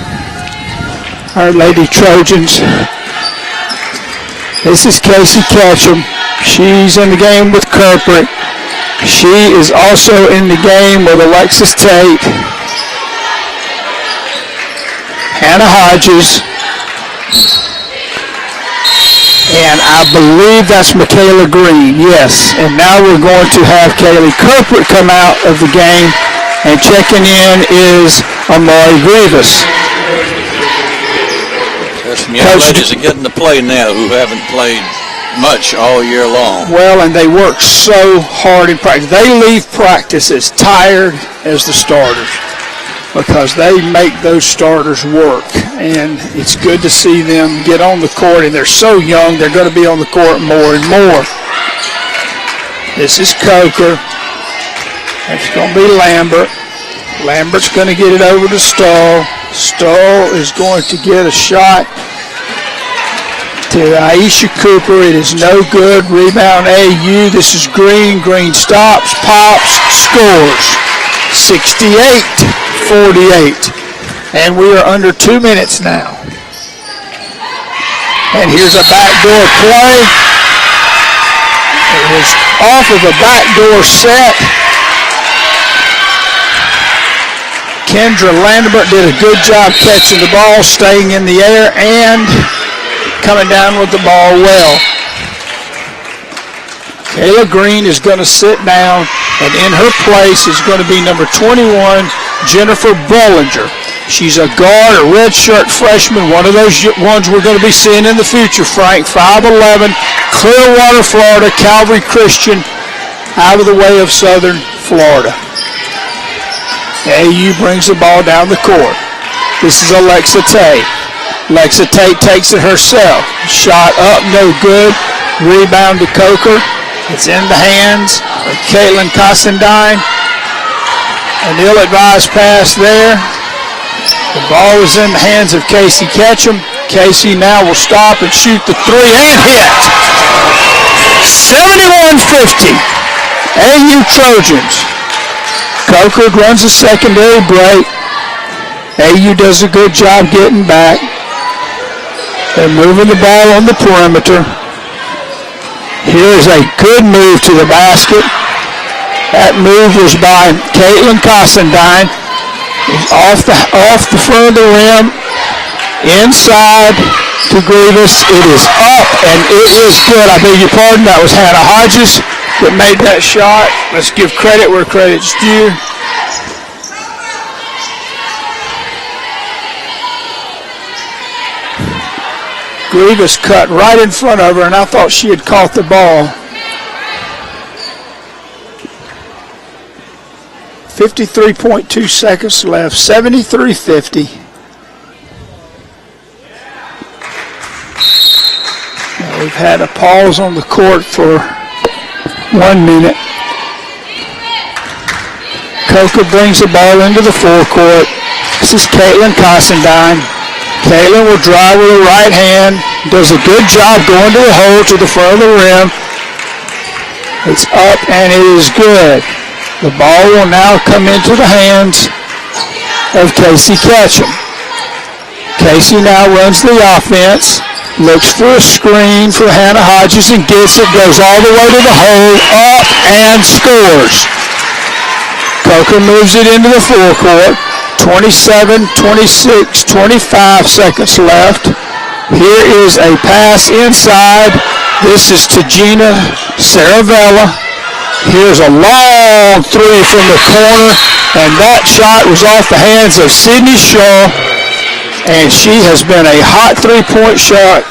our Lady Trojans. This is Casey Ketchum. She's in the game with Kirkwood. She is also in the game with Alexis Tate, Hannah Hodges, and I believe that's Michaela Green, yes. And now we're going to have Kaylee Kirkwood come out of the game, and checking in is Amari Grievous. There's some young ladies that getting to play now who haven't played much all year long. Well, and they work so hard in practice. They leave practice as tired as the starters because they make those starters work. And it's good to see them get on the court, and they're so young, they're going to be on the court more and more. This is Coker. That's going to be Lambert. Lambert's going to get it over to Stahl. Stahl is going to get a shot to Aisha Cooper. It is no good. Rebound AU. This is Green. Green stops, pops, scores. 68-48. And we are under 2 minutes now. And here's a backdoor play. It was off of a backdoor set. Kendra Lambert did a good job catching the ball, staying in the air, and coming down with the ball well. Kayla Green is going to sit down, and in her place is going to be number 21, Jennifer Bollinger. She's a guard, a redshirt freshman, one of those ones we're going to be seeing in the future, Frank. 5'11", Clearwater, Florida, Calvary Christian, out of the way of Southern Florida. AU brings the ball down the court. This is Alexa Tate. Alexa Tate takes it herself. Shot up, no good. Rebound to Coker. It's in the hands of Caitlin Costandine. An ill-advised pass there. The ball is in the hands of Casey Ketchum. Casey now will stop and shoot the three and hit. 71-50. AU Trojans. Coker runs a secondary break. AU does a good job getting back. They're moving the ball on the perimeter. Here's a good move to the basket. That move was by Caitlin Costandine. Off the front of the rim. Inside to Grievous. It is up and it is good. I beg your pardon. That was Hannah Hodges that made that shot. Let's give credit where credit's due. Grievous cut right in front of her, and I thought she had caught the ball. 53.2 seconds left, 73-50. Now we've had a pause on the court for 1 minute. Coker brings the ball into the forecourt. This is Caitlin Costandine. Caitlin will drive with her right hand. Does a good job going to the hole to the front of the rim. It's up and it is good. The ball will now come into the hands of Casey Ketchum. Casey now runs the offense. Looks for a screen for Hannah Hodges and gets it. Goes all the way to the hole. Up and scores. Coker moves it into the forecourt. 27, 26, 25 seconds left. Here is a pass inside. This is to Gina Saravella. Here's a long three from the corner, and that shot was off the hands of Sydney Shaw, and she has been a hot three-point shot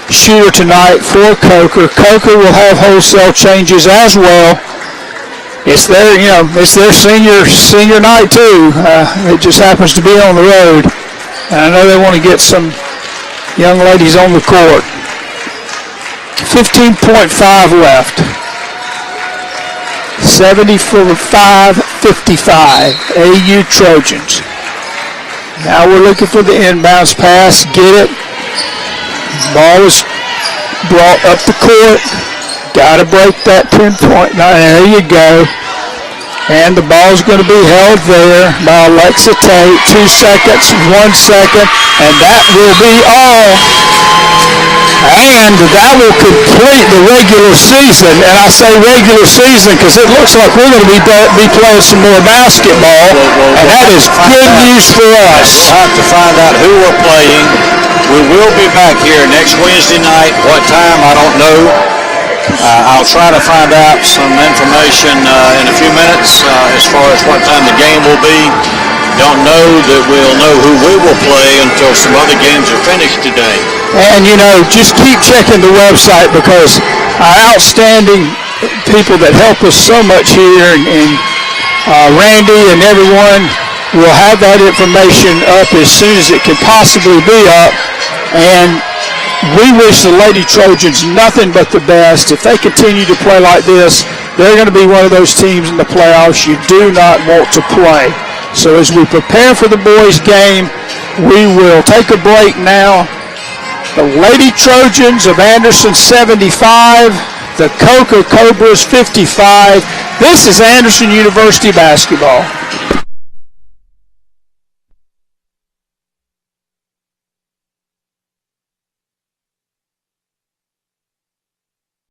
shooter tonight for Coker. Coker will have wholesale changes as well. It's their, it's their senior night too. It just happens to be on the road. And I know they want to get some young ladies on the court. 15.5 left. 75-55. AU Trojans. Now we're looking for the inbounds pass. Get it. Ball is brought up the court. Got to break that 10-point. There you go. And the ball's going to be held there by Alexa Tate. 2 seconds, 1 second, and that will be all. And that will complete the regular season. And I say regular season because it looks like we're going to be playing some more basketball. And that is good news for us. We'll have to find out who we're playing. We will be back here next Wednesday night. What time, I don't know. I'll try to find out some information in a few minutes as far as what time the game will be. don't know that we'll know who we will play until some other games are finished today. And, you know, just keep checking the website because our outstanding people that help us so much here and Randy and everyone will have that information up as soon as it can possibly be up. And we wish the Lady Trojans nothing but the best. If they continue to play like this, they're going to be one of those teams in the playoffs you do not want to play. So as we prepare for the boys' game, we will take a break now. The Lady Trojans of Anderson 75, the Coca Cobras 55. This is Anderson University basketball.